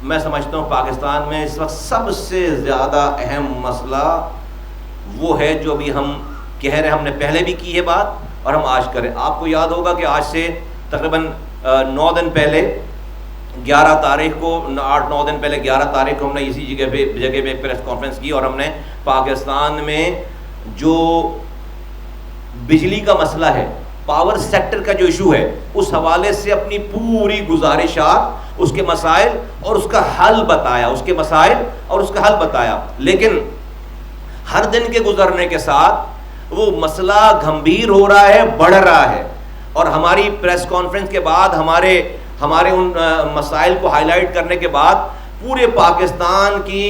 میں سمجھتا ہوں پاکستان میں اس وقت سب سے زیادہ اہم مسئلہ وہ ہے جو ابھی ہم کہہ رہے ہیں, ہم نے پہلے بھی کی ہے بات اور ہم آج کریں. آپ کو یاد ہوگا کہ آج سے تقریباً 9 دن پہلے 11 تاریخ کو 8-9 دن پہلے 11 تاریخ کو ہم نے اسی جگہ پہ پریس کانفرنس کی اور ہم نے پاکستان میں جو بجلی کا مسئلہ ہے, پاور سیکٹر کا جو ایشو ہے, اس حوالے سے اپنی پوری گزارشات, اس کے مسائل اور اس کا حل بتایا, اس کے مسائل اور اس کا حل بتایا. لیکن ہر دن کے گزرنے کے ساتھ وہ مسئلہ گھمبیر ہو رہا ہے, بڑھ رہا ہے. اور ہماری پریس کانفرنس کے بعد ہمارے ان مسائل کو ہائی لائٹ کرنے کے بعد پورے پاکستان کی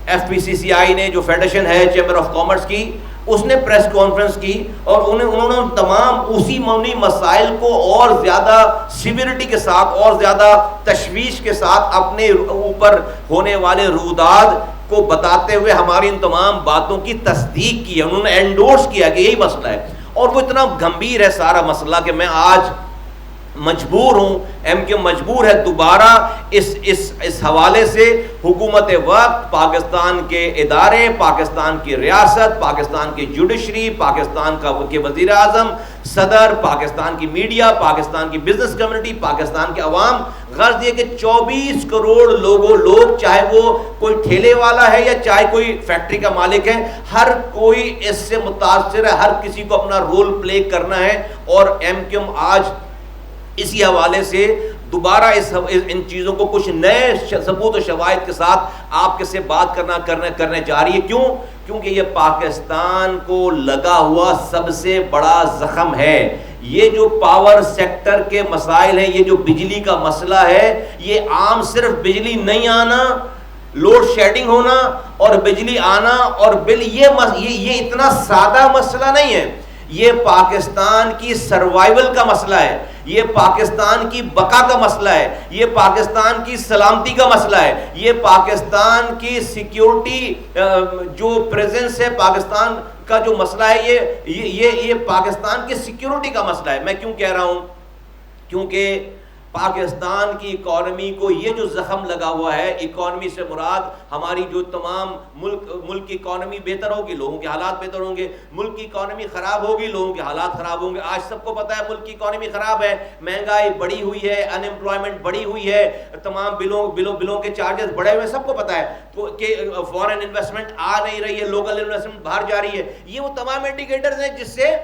ایف پی سی سی آئی نے, جو فیڈریشن ہے چیمبر آف کامرس کی, اس نے پریس کانفرنس کی اور انہوں نے تمام اسی معنی مسائل کو اور زیادہ سیویرٹی کے ساتھ اور زیادہ تشویش کے ساتھ اپنے اوپر ہونے والے روداد کو بتاتے ہوئے ہماری ان تمام باتوں کی تصدیق کی ہے. انہوں نے انڈورس کیا کہ یہی مسئلہ ہے اور وہ اتنا گمبھیر ہے سارا مسئلہ کہ میں آج مجبور ہوں, ایم کیو مجبور ہے دوبارہ اس حوالے سے حکومت وقت, پاکستان کے ادارے, پاکستان کی ریاست, پاکستان کی جوڈیشری, پاکستان کے وزیر اعظم, صدر, پاکستان کی میڈیا, پاکستان کی بزنس کمیونٹی, پاکستان کے عوام, غرض یہ کہ 24 کروڑ لوگ چاہے وہ کوئی ٹھیلے والا ہے یا چاہے کوئی فیکٹری کا مالک ہے, ہر کوئی اس سے متاثر ہے, ہر کسی کو اپنا رول پلے کرنا ہے. اور ایم کیو آج اسی حوالے سے دوبارہ ان چیزوں کو کچھ نئے ثبوت و شواہد کے ساتھ آپ کے سے بات کرنے جا رہی ہے. کیوں؟ کیونکہ یہ پاکستان کو لگا ہوا سب سے بڑا زخم ہے. یہ جو پاور سیکٹر کے مسائل ہیں, یہ جو بجلی کا مسئلہ ہے, یہ عام صرف بجلی نہیں آنا, لوڈ شیڈنگ ہونا اور بجلی آنا اور بل, یہ اتنا سادہ مسئلہ نہیں ہے. یہ پاکستان کی سروائیول کا مسئلہ ہے, یہ پاکستان کی بقا کا مسئلہ ہے, یہ پاکستان کی سلامتی کا مسئلہ ہے, یہ پاکستان کی سیکیورٹی جو پریزنس ہے پاکستان کا جو مسئلہ ہے, یہ پاکستان کی سیکیورٹی کا مسئلہ ہے. میں کیوں کہہ رہا ہوں؟ کیونکہ پاکستان کی اکانومی کو یہ جو زخم لگا ہوا ہے, اکانومی سے مراد ہماری جو تمام ملک کی اکانومی بہتر ہوگی, لوگوں کے حالات بہتر ہوں گے. ملک کی اکانومی خراب ہوگی, لوگوں کے حالات خراب ہوں گے. آج سب کو پتہ ہے ملک کی اکانومی خراب ہے, مہنگائی بڑی ہوئی ہے, ان امپلائمنٹ بڑی ہوئی ہے, تمام بلوں کے چارجز بڑھے ہوئے, سب کو پتہ ہے کہ فورن انویسٹمنٹ آ نہیں رہی ہے, لوکل انویسٹمنٹ باہر جا رہی ہے. یہ وہ تمام انڈیکیٹرز ہیں جس سے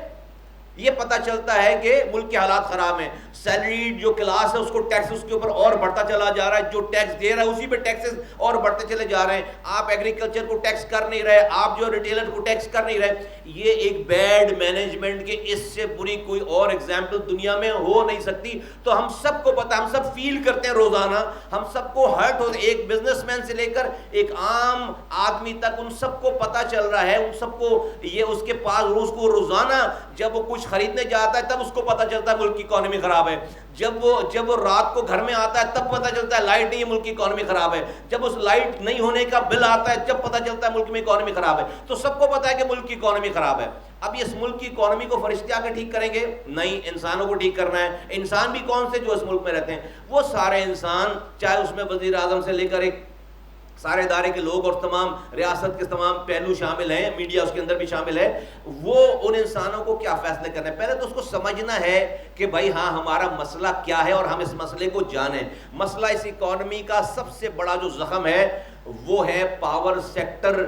یہ پتہ چلتا ہے کہ ملک کے حالات خراب ہیں. سیلریڈ جو کلاس ہے اس کو ٹیکس اس کے اوپر اور بڑھتا چلا جا رہا ہے, جو ٹیکس دے رہا ہے اسی پہ ٹیکسز اور بڑھتے چلے جا رہے ہیں. آپ ایگریکلچر کو ٹیکس کر نہیں رہے, آپ جو ریٹیلر کو ٹیکس کر نہیں رہے. یہ ایک بیڈ مینجمنٹ کے اس سے بری کوئی اور ایگزامپل دنیا میں ہو نہیں سکتی. تو ہم سب کو پتہ, ہم سب فیل کرتے ہیں روزانہ, ہم سب کو ہرٹ ہوتے, ایک بزنس مین سے لے کر ایک عام آدمی تک, ان سب کو پتہ چل رہا ہے, ان سب کو یہ اس کے پاس اس کو روزانہ جب وہ کچھ خریدنے جاتا ہے تب اس کو پتہ چلتا ہے ملک کی اکانومی خراب ہے. جب وہ رات کو گھر میں آتا ہے تب پتہ چلتا ہے لائٹ نہیں ہے, ملک کی اکانومی خراب ہے. جب اس لائٹ نہیں ہونے کا بل آتا ہے جب پتہ چلتا ہے ملک میں اکانومی خراب ہے. تو سب کو پتہ ہے کہ ملک کی اکانومی خراب ہے. اب اس ملک کی اکانومی کو فرشتے آ کے ٹھیک کریں گے؟ نہیں, انسانوں کو ٹھیک کرنا ہے. انسان بھی کون سے جو اس ملک میں رہتے ہیں؟ وہ سارے انسان, چاہے اس میں وزیر اعظم سے لے کر ایک سارے ادارے کے لوگ اور تمام ریاست کے تمام پہلو شامل ہیں, میڈیا اس کے اندر بھی شامل ہے. وہ ان انسانوں کو کیا فیصلے کرنے, پہلے تو اس کو سمجھنا ہے کہ بھائی ہاں ہمارا مسئلہ کیا ہے اور ہم اس مسئلے کو جانیں. مسئلہ اس اکانومی کا سب سے بڑا جو زخم ہے وہ ہے پاور سیکٹر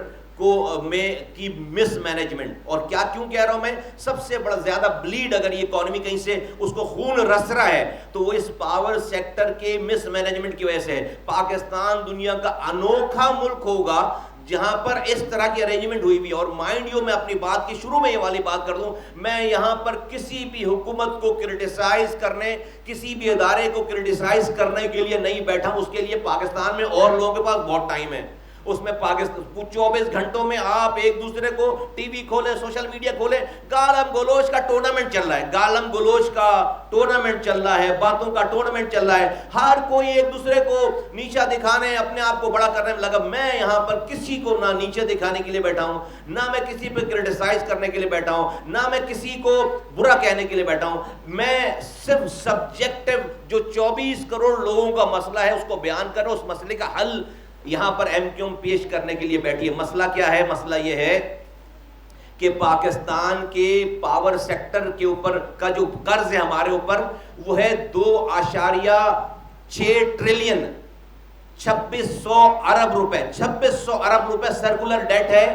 کی مس مینجمنٹ. اور کیوں کہہ رہا ہوں میں, سب سے بڑا زیادہ بلیڈ اگر یہ اکانومی کہیں سے اس کو خون رس رہا ہے تو وہ اس پاور سیکٹر کے مس مینجمنٹ کی وجہ سے ہے. پاکستان دنیا کا انوکھا ملک ہوگا جہاں پر اس طرح کی ارینجمنٹ ہوئی بھی. اور مائنڈ یو, میں اپنی بات کی شروع میں یہ والی بات کر دوں, میں یہاں پر کسی بھی حکومت کو کرٹیسائز کرنے, کسی بھی ادارے کو کرٹیسائز کرنے کے لیے نہیں بیٹھا. اس کے لیے پاکستان میں اور لوگوں کے پاس بہت ٹائم ہے. اس میں پاکستان 24 گھنٹوں میں آپ ایک دوسرے کو ٹی وی کھولیں, سوشل میڈیا کھولیں, گالم گلوچ کا ٹورنامنٹ چل رہا ہے, گالم گلوچ کا ٹورنامنٹ چل رہا ہے, باتوں کا ٹورنامنٹ چل رہا ہے. ہر کوئی ایک دوسرے کو نیچا دکھانے, اپنے آپ کو بڑا کرنے میں لگا. میں یہاں پر کسی کو نہ نیچے دکھانے کے لیے بیٹھا ہوں, نہ میں کسی پہ کرٹیسائز کرنے کے لیے بیٹھا ہوں, نہ میں کسی کو برا کہنے کے لیے بیٹھا ہوں. میں صرف سبجیکٹو جو 24 کروڑ لوگوں کا مسئلہ ہے اس کو بیان کر رہا ہوں, اس مسئلے کا حل یہاں پر ایم کیو ایم پیش کرنے کے لیے بیٹھی ہے. مسئلہ کیا ہے؟ مسئلہ یہ ہے کہ پاکستان کے پاور سیکٹر کے اوپر کا جو قرض ہے ہمارے اوپر وہ ہے 2.6 ٹریلین 2600 ارب روپے. 2600 ارب روپے سرکولر ڈیٹ ہے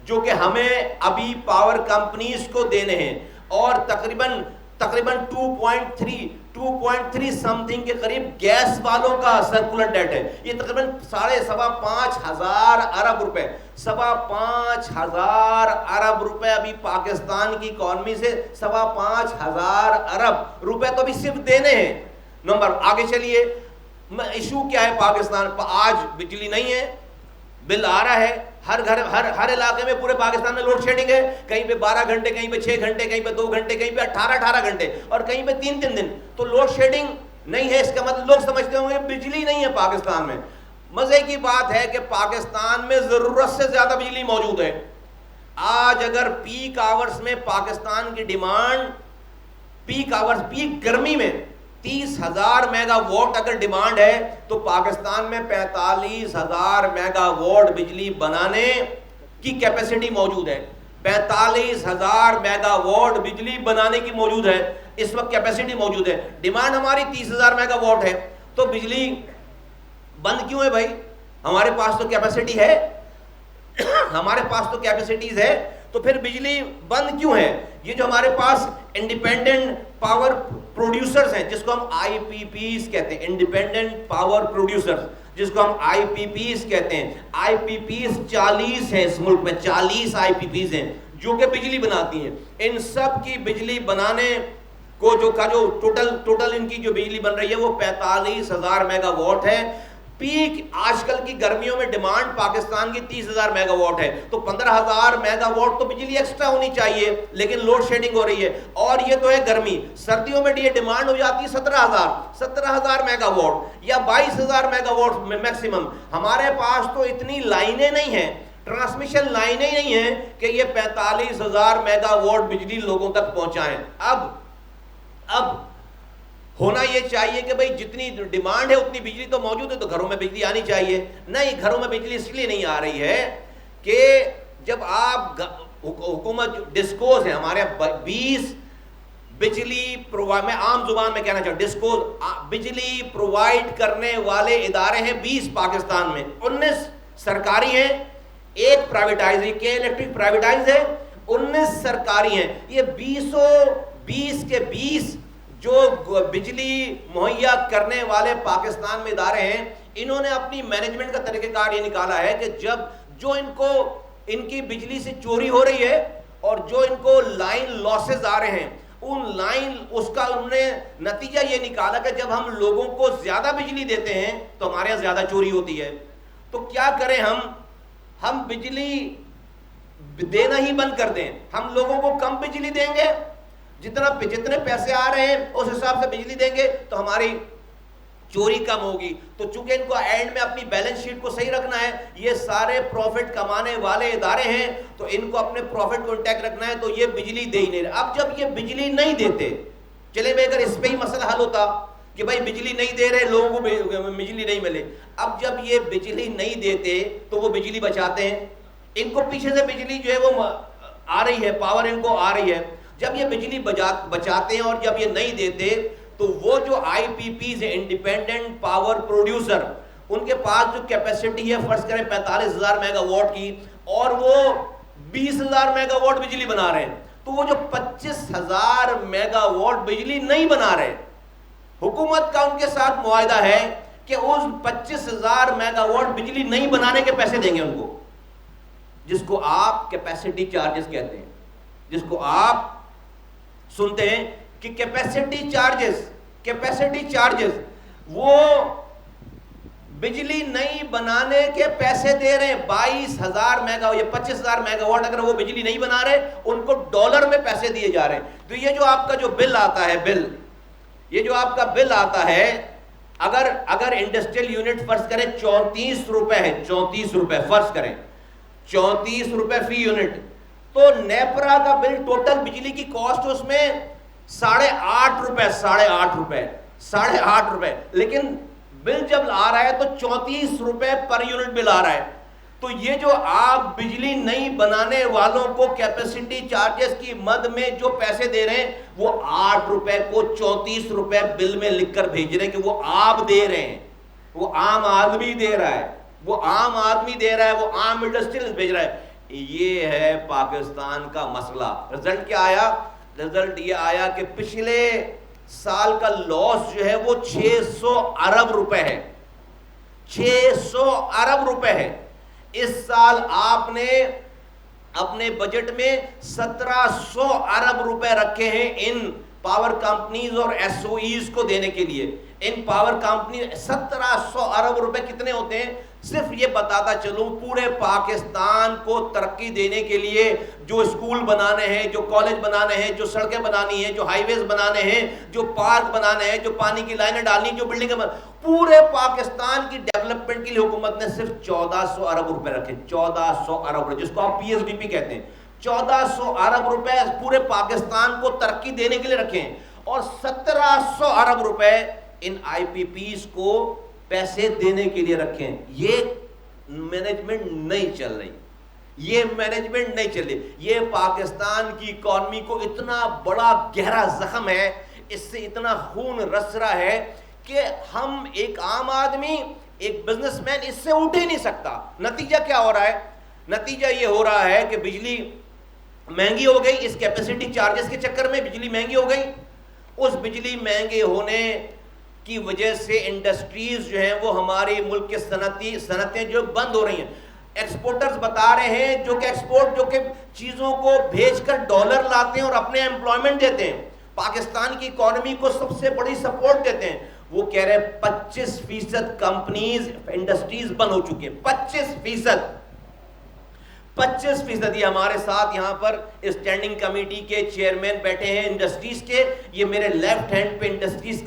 جو کہ ہمیں ابھی پاور کمپنیز کو دینے ہیں, اور تقریباً 2.3 سم تھنگ کے قریب گیس والوں کا سرکولر ڈیٹ ہے. یہ تقریباً 5,500 ارب روپے, 5,500 ارب روپے ابھی پاکستان کی اکانومی سے 5,500 ارب روپے تو ابھی صرف دینے ہیں. نمبر آگے چلیے, ایشو کیا ہے پاکستان؟ آج بجلی نہیں ہے, بل آ رہا ہے, ہر گھر ہر علاقے میں پورے پاکستان میں لوڈ شیڈنگ ہے, کہیں پہ 12 گھنٹے, کہیں پہ 6 گھنٹے, کہیں پہ 2 گھنٹے, کہیں پہ 18 گھنٹے, اور کہیں پہ 3 دن. تو لوڈ شیڈنگ نہیں ہے, اس کا مطلب لوگ سمجھتے ہوں گے بجلی نہیں ہے پاکستان میں. مزے کی بات ہے کہ پاکستان میں ضرورت سے زیادہ بجلی موجود ہے. آج اگر پیک آورز میں پاکستان کی ڈیمانڈ, پیک آورز, پیک گرمی میں 30,000 میگا واٹ اگر ڈیمانڈ ہے تو پاکستان میں 45,000 میگا واٹ بجلی بنانے کی کیپیسٹی موجود ہے. 45,000 میگا واٹ بجلی بنانے کی موجود ہے, اس وقت کیپیسٹی موجود ہے. ڈیمانڈ ہماری 30,000 میگا واٹ ہے, تو بجلی بند کیوں ہے بھائی؟ ہمارے پاس تو کیپیسٹی ہے, ہمارے پاس تو کیپیسٹیز ہے, تو پھر بجلی بند کیوں ہے؟ یہ جو ہمارے پاس انڈیپینڈنٹ پاور پروڈیوسرز ہیں جس کو ہم آئی پی پیز کہتے ہیں, انڈیپینڈنٹ پاور پروڈیوسرز جس کو ہم آئی پی پیز کہتے ہیں. آئی پی پیز 40 ہیں اس ملک میں, 40 آئی پی پیز ہیں جو کہ بجلی بناتی ہیں. ان سب کی بجلی بنانے کو جو ٹوٹل ان کی جو بجلی بن رہی ہے وہ 45,000 میگا واٹ ہے. پیک آج کل کی گرمیوں میں ڈیمانڈ پاکستان کی 30,000 میگا واٹ ہے, تو 15,000 میگا واٹ تو بجلی ایکسٹرا ہونی چاہیے, لیکن لوڈ شیڈنگ ہو رہی ہے. اور یہ تو ہے گرمی, سردیوں میں یہ ڈیمانڈ ہو جاتی ہے 17,000 میگا واٹ یا 22,000 میگا واٹ میکسیمم. ہمارے پاس تو اتنی لائنیں نہیں ہیں, ٹرانسمیشن لائنیں نہیں ہیں کہ یہ 45,000 میگا واٹ بجلی لوگوں تک پہنچائیں. اب ہونا یہ چاہیے کہ بھئی جتنی ڈیمانڈ ہے اتنی بجلی تو موجود ہے, تو گھروں میں بجلی آنی چاہیے. نہیں, گھروں میں بجلی اس لیے نہیں آ رہی ہے کہ جب آپ حکومت ڈسکوز ہیں ہمارے 20 بجلی میں عام زبان میں کہنا چاہوں, ڈسکوز بجلی پرووائڈ کرنے والے ادارے ہیں 20 پاکستان میں, 19 سرکاری ہیں, ایک پرائیویٹائز ہے, کہ الیکٹرک پرائیویٹائز ہے, 19 سرکاری ہیں. یہ 20 کے 20 جو بجلی مہیا کرنے والے پاکستان میں ادارے ہیں, انہوں نے اپنی مینجمنٹ کا طریقہ کار یہ نکالا ہے کہ جب جو ان کی بجلی سے چوری ہو رہی ہے اور جو ان کو لائن لاسز آ رہے ہیں, اس کا انہوں نے نتیجہ یہ نکالا کہ جب ہم لوگوں کو زیادہ بجلی دیتے ہیں تو ہمارے یہاں زیادہ چوری ہوتی ہے. تو کیا کریں ہم بجلی دینا ہی بند کر دیں, ہم لوگوں کو کم بجلی دیں گے, جتنے پیسے آ رہے ہیں اس حساب سے بجلی دیں گے تو ہماری چوری کم ہوگی. تو چونکہ ان کو اینڈ میں اپنی بیلنس شیٹ کو صحیح رکھنا ہے, یہ سارے پروفٹ کمانے والے ادارے ہیں, تو ان کو اپنے پروفٹ کو انٹیکٹ رکھنا ہے, تو یہ بجلی دے ہی نہیں رہے. اب جب یہ بجلی نہیں دیتے, چلے بھائی اگر اس پہ ہی مسئلہ حل ہوتا کہ بھائی بجلی نہیں دے رہے, لوگوں کو بجلی نہیں ملے, اب جب یہ بجلی نہیں دیتے تو وہ بجلی بچاتے ہیں, ان کو پیچھے سے بجلی جو ہے وہ آ رہی ہے, پاور ان کو آ رہی ہے. جب یہ بجلی بچاتے ہیں اور جب یہ نہیں دیتے تو وہ جو آئی پی پیز ہیں, انڈیپینڈنٹ پاور پروڈیوسر, ان کے پاس جو کیپیسٹی ہے فرض کریں 45,000 میگا واٹ کی, اور وہ 20,000 میگا واٹ بجلی بنا رہے ہیں, تو وہ جو 25,000 میگا واٹ بجلی نہیں بنا رہے, حکومت کا ان کے ساتھ معاہدہ ہے کہ اس 25,000 میگا واٹ بجلی نہیں بنانے کے پیسے دیں گے ان کو, جس کو آپ کیپیسٹی چارجز کہتے ہیں, جس کو آپ سنتے ہیں کہ کیپیسٹی چارجز وہ بجلی نئی بنانے کے پیسے دے رہے ہیں 22,000 میگا یا 25,000 میگا واٹ اگر وہ بجلی نہیں بنا رہے ان کو ڈالر میں پیسے دیے جا رہے ہیں. تو یہ جو آپ کا جو بل آتا ہے یہ جو آپ کا بل آتا ہے اگر انڈسٹریل یونٹ فرض کریں 34 روپے ہے, 34 روپے فرض کریں 34 روپے فی یونٹ, تو نیپرا کا بل ٹوٹل بجلی کی کاسٹ اس میں 8.5 روپے 8.5 روپے, لیکن بل جب آ رہا ہے تو 34 روپے پر یونٹ بل آ رہا ہے. تو یہ جو آپ بجلی نہیں بنانے والوں کو کیپیسٹی چارجز کی مد میں جو پیسے دے رہے ہیں وہ 8 روپے کو 34 روپے بل میں لکھ کر بھیج رہے ہیں کہ وہ آپ دے رہے ہیں, وہ عام آدمی دے رہا ہے, وہ عام انڈسٹریل بھیج رہا ہے. یہ ہے پاکستان کا مسئلہ. رزلٹ کیا آیا؟ رزلٹ یہ آیا کہ پچھلے سال کا لاس جو ہے وہ 600 ارب روپے ہے, 600 ارب روپے ہے. اس سال آپ نے اپنے بجٹ میں 1700 ارب روپے رکھے ہیں ان پاور کمپنیز اور ایس او ایز کو دینے کے لیے. ان پاور کمپنی 1700 ارب روپے کتنے ہوتے ہیں؟ صرف یہ بتاتا چلوں پورے پاکستان کو ترقی دینے کے لیے جو اسکول بنانے ہیں, جو کالج بنانے ہیں, جو سڑکیں بنانی ہیں, جو ہائی ویز بنانے ہیں, جو پارک بنانے ہیں, جو پانی کی لائنیں ڈالنی, جو بلڈنگیں پورے پاکستان کی ڈیولپمنٹ کے لیے حکومت نے صرف 1400 ارب روپے رکھے. 1400 ارب روپے جس کو آپ PSDP کہتے ہیں, 1400 ارب روپے پورے پاکستان کو ترقی دینے کے لیے رکھے ہیں, اور 1700 ارب روپے ان IPPs کو پیسے دینے کے لیے رکھیں. یہ مینجمنٹ نہیں چل رہی, یہ پاکستان کی اکانومی کو اتنا بڑا گہرا زخم ہے, اس سے اتنا خون رس رہا ہے کہ ہم ایک عام آدمی, ایک بزنس مین اس سے اٹھ ہی نہیں سکتا. نتیجہ کیا ہو رہا ہے؟ نتیجہ یہ ہو رہا ہے کہ بجلی مہنگی ہو گئی, اس کیپیسٹی چارجز کے چکر میں بجلی مہنگی ہو گئی. اس بجلی مہنگے ہونے کی وجہ سے انڈسٹریز جو ہیں وہ ہمارے ملک کے صنعتیں جو بند ہو رہی ہیں. ایکسپورٹرز بتا رہے ہیں جو کہ چیزوں کو بھیج کر ڈالر لاتے ہیں اور اپنے ایمپلائمنٹ دیتے ہیں, پاکستان کی اکانومی کو سب سے بڑی سپورٹ دیتے ہیں. وہ کہہ رہے ہیں 25% کمپنیز انڈسٹریز بند ہو چکی ہیں. 25%. یہ ہمارے ساتھ یہاں پر اسٹینڈنگ کمیٹی کے چیئرمین بیٹھے ہیں انڈسٹریز کے, یہ میرے لیفٹ ہینڈ پہ انڈسٹریز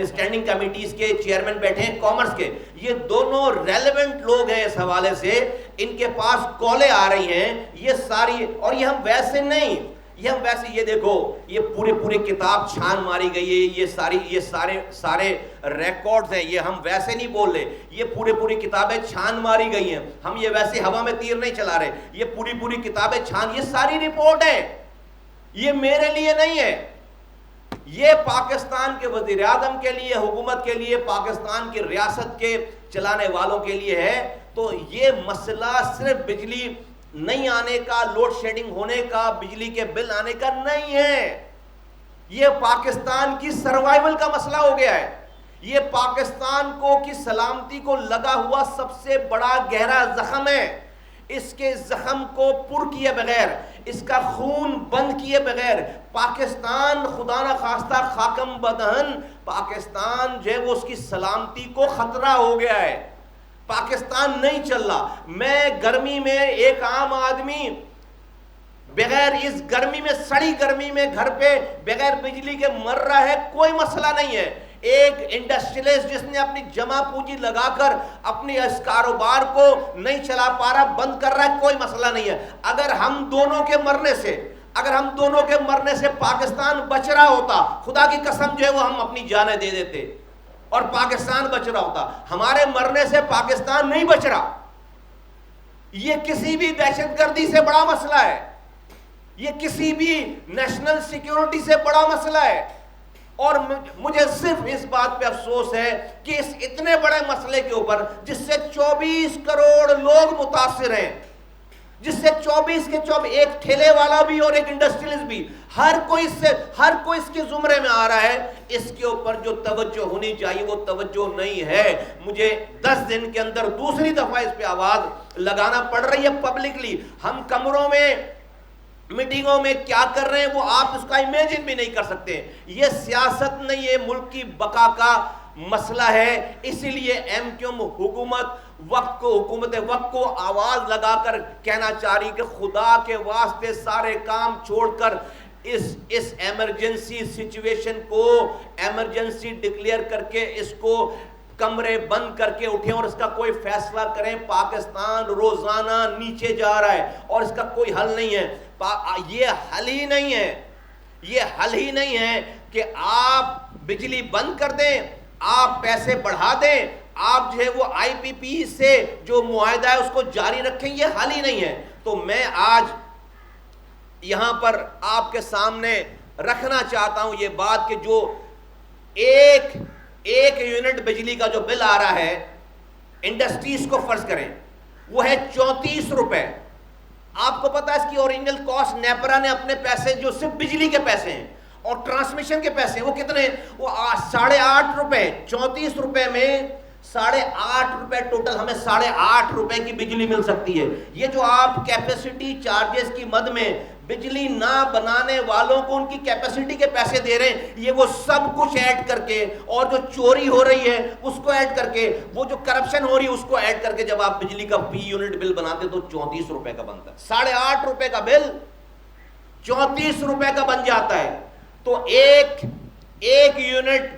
اسٹینڈنگ کمیٹیز کے چیئرمین بیٹھے ہیں کامرس کے. یہ دونوں ریلیونٹ لوگ ہیں اس حوالے سے, ان کے پاس کالیں آ رہی ہیں یہ ساری. اور یہ ہم ویسے نہیں, یہ دیکھو یہ پوری کتاب چھان ماری گئی ہے, یہ سارے ریکارڈز ہیں, یہ ہم ویسے نہیں بول رہے, یہ پوری کتابیں چھان ماری گئی ہیں, ہم یہ ویسے ہوا میں تیر نہیں چلا رہے, یہ پوری کتابیں چھان, یہ ساری رپورٹ ہے, یہ میرے لیے نہیں ہے, یہ پاکستان کے وزیر اعظم کے لیے, حکومت کے لیے, پاکستان کی ریاست کے چلانے والوں کے لیے ہے. تو یہ مسئلہ صرف بجلی نہیں آنے کا, لوڈ شیڈنگ ہونے کا, بجلی کے بل آنے کا نہیں ہے, یہ پاکستان کی سروائیول کا مسئلہ ہو گیا ہے. یہ پاکستان کی سلامتی کو لگا ہوا سب سے بڑا گہرا زخم ہے. اس کے زخم کو پر کیے بغیر, اس کا خون بند کیے بغیر پاکستان خدا نہ خواستہ خاکم بدہن پاکستان جو ہے وہ اس کی سلامتی کو خطرہ ہو گیا ہے. پاکستان نہیں چل رہا. میں گرمی میں ایک عام آدمی بغیر اس گرمی میں, سڑی گرمی میں گھر پہ بغیر بجلی کے مر رہا ہے, کوئی مسئلہ نہیں ہے. ایک انڈسٹریلسٹ جس نے اپنی جمع پونجی لگا کر اپنے اس کاروبار کو نہیں چلا پا رہا, بند کر رہا ہے, کوئی مسئلہ نہیں ہے. اگر ہم دونوں کے مرنے سے پاکستان بچ رہا ہوتا, خدا کی قسم جو ہے وہ ہم اپنی جانیں دے دیتے اور پاکستان بچ رہا ہوتا. ہمارے مرنے سے پاکستان نہیں بچ رہا. یہ کسی بھی دہشت گردی سے بڑا مسئلہ ہے, یہ کسی بھی نیشنل سیکیورٹی سے بڑا مسئلہ ہے. اور مجھے صرف اس بات پہ افسوس ہے کہ اس اتنے بڑے مسئلے کے اوپر جس سے 24 کروڑ لوگ متاثر ہیں, جس سے 24 کے 24 ایک ٹھیلے والا بھی اور ایک انڈسٹریلسٹ بھی, ہر کوئی اس کے زمرے میں آ رہا ہے, اس کے اوپر جو توجہ ہونی چاہیے وہ توجہ نہیں ہے. مجھے 10 دن کے اندر دوسری دفعہ اس پہ آواز لگانا پڑ رہی ہے پبلکلی. ہم کمروں میں میٹنگوں میں کیا کر رہے ہیں وہ آپ اس کا امیجن بھی نہیں کر سکتے. یہ سیاست نہیں, یہ ملک کی بقا کا مسئلہ ہے. اسی لیے ایم کیو ایم حکومت وقت کو آواز لگا کر کہنا چاہ رہی کہ خدا کے واسطے سارے کام چھوڑ کر اس ایمرجنسی سچویشن کو ایمرجنسی ڈکلیئر کر کے اس کو کمرے بند کر کے اٹھیں اور اس کا کوئی فیصلہ کریں. پاکستان روزانہ نیچے جا رہا ہے اور اس کا کوئی حل نہیں ہے. یہ حل ہی نہیں ہے, یہ حل ہی نہیں ہے کہ آپ بجلی بند کر دیں, آپ پیسے بڑھا دیں, آپ جو ہے وہ آئی پی پی سے جو معاہدہ ہے اس کو جاری رکھیں. یہ حل ہی نہیں ہے. تو میں آج یہاں پر آپ کے سامنے رکھنا چاہتا ہوں یہ بات کہ جو ایک یونٹ بجلی کا جو بل آ رہا ہے انڈسٹریز کو فرض کریں وہ ہے 34 روپے. آپ کو پتا ہے اس کی اوریجنل کاسٹ نیپرا نے اپنے پیسے جو صرف بجلی کے پیسے ہیں اور ٹرانسمیشن کے پیسے ہیں وہ کتنے ہیں؟ وہ 8.5 روپے. 34 روپے میں 8.5 روپے ٹوٹل ہمیں 8.5 روپے کی بجلی مل سکتی ہے. یہ جو آپ کیپیسٹی چارجز کی مد میں بجلی نہ بنانے والوں کو ان کی کیپیسٹی کے پیسے دے رہے ہیں, یہ وہ سب کچھ ایڈ کر کے اور جو چوری ہو رہی ہے اس کو ایڈ کر کے وہ جو کرپشن ہو رہی ہے اس کو ایڈ کر کے جب آپ بجلی کا فی یونٹ بل بناتے تو 34 روپے کا بنتا ہے. 8.5 روپے کا بل 34 روپے کا بن جاتا ہے. تو ایک یونٹ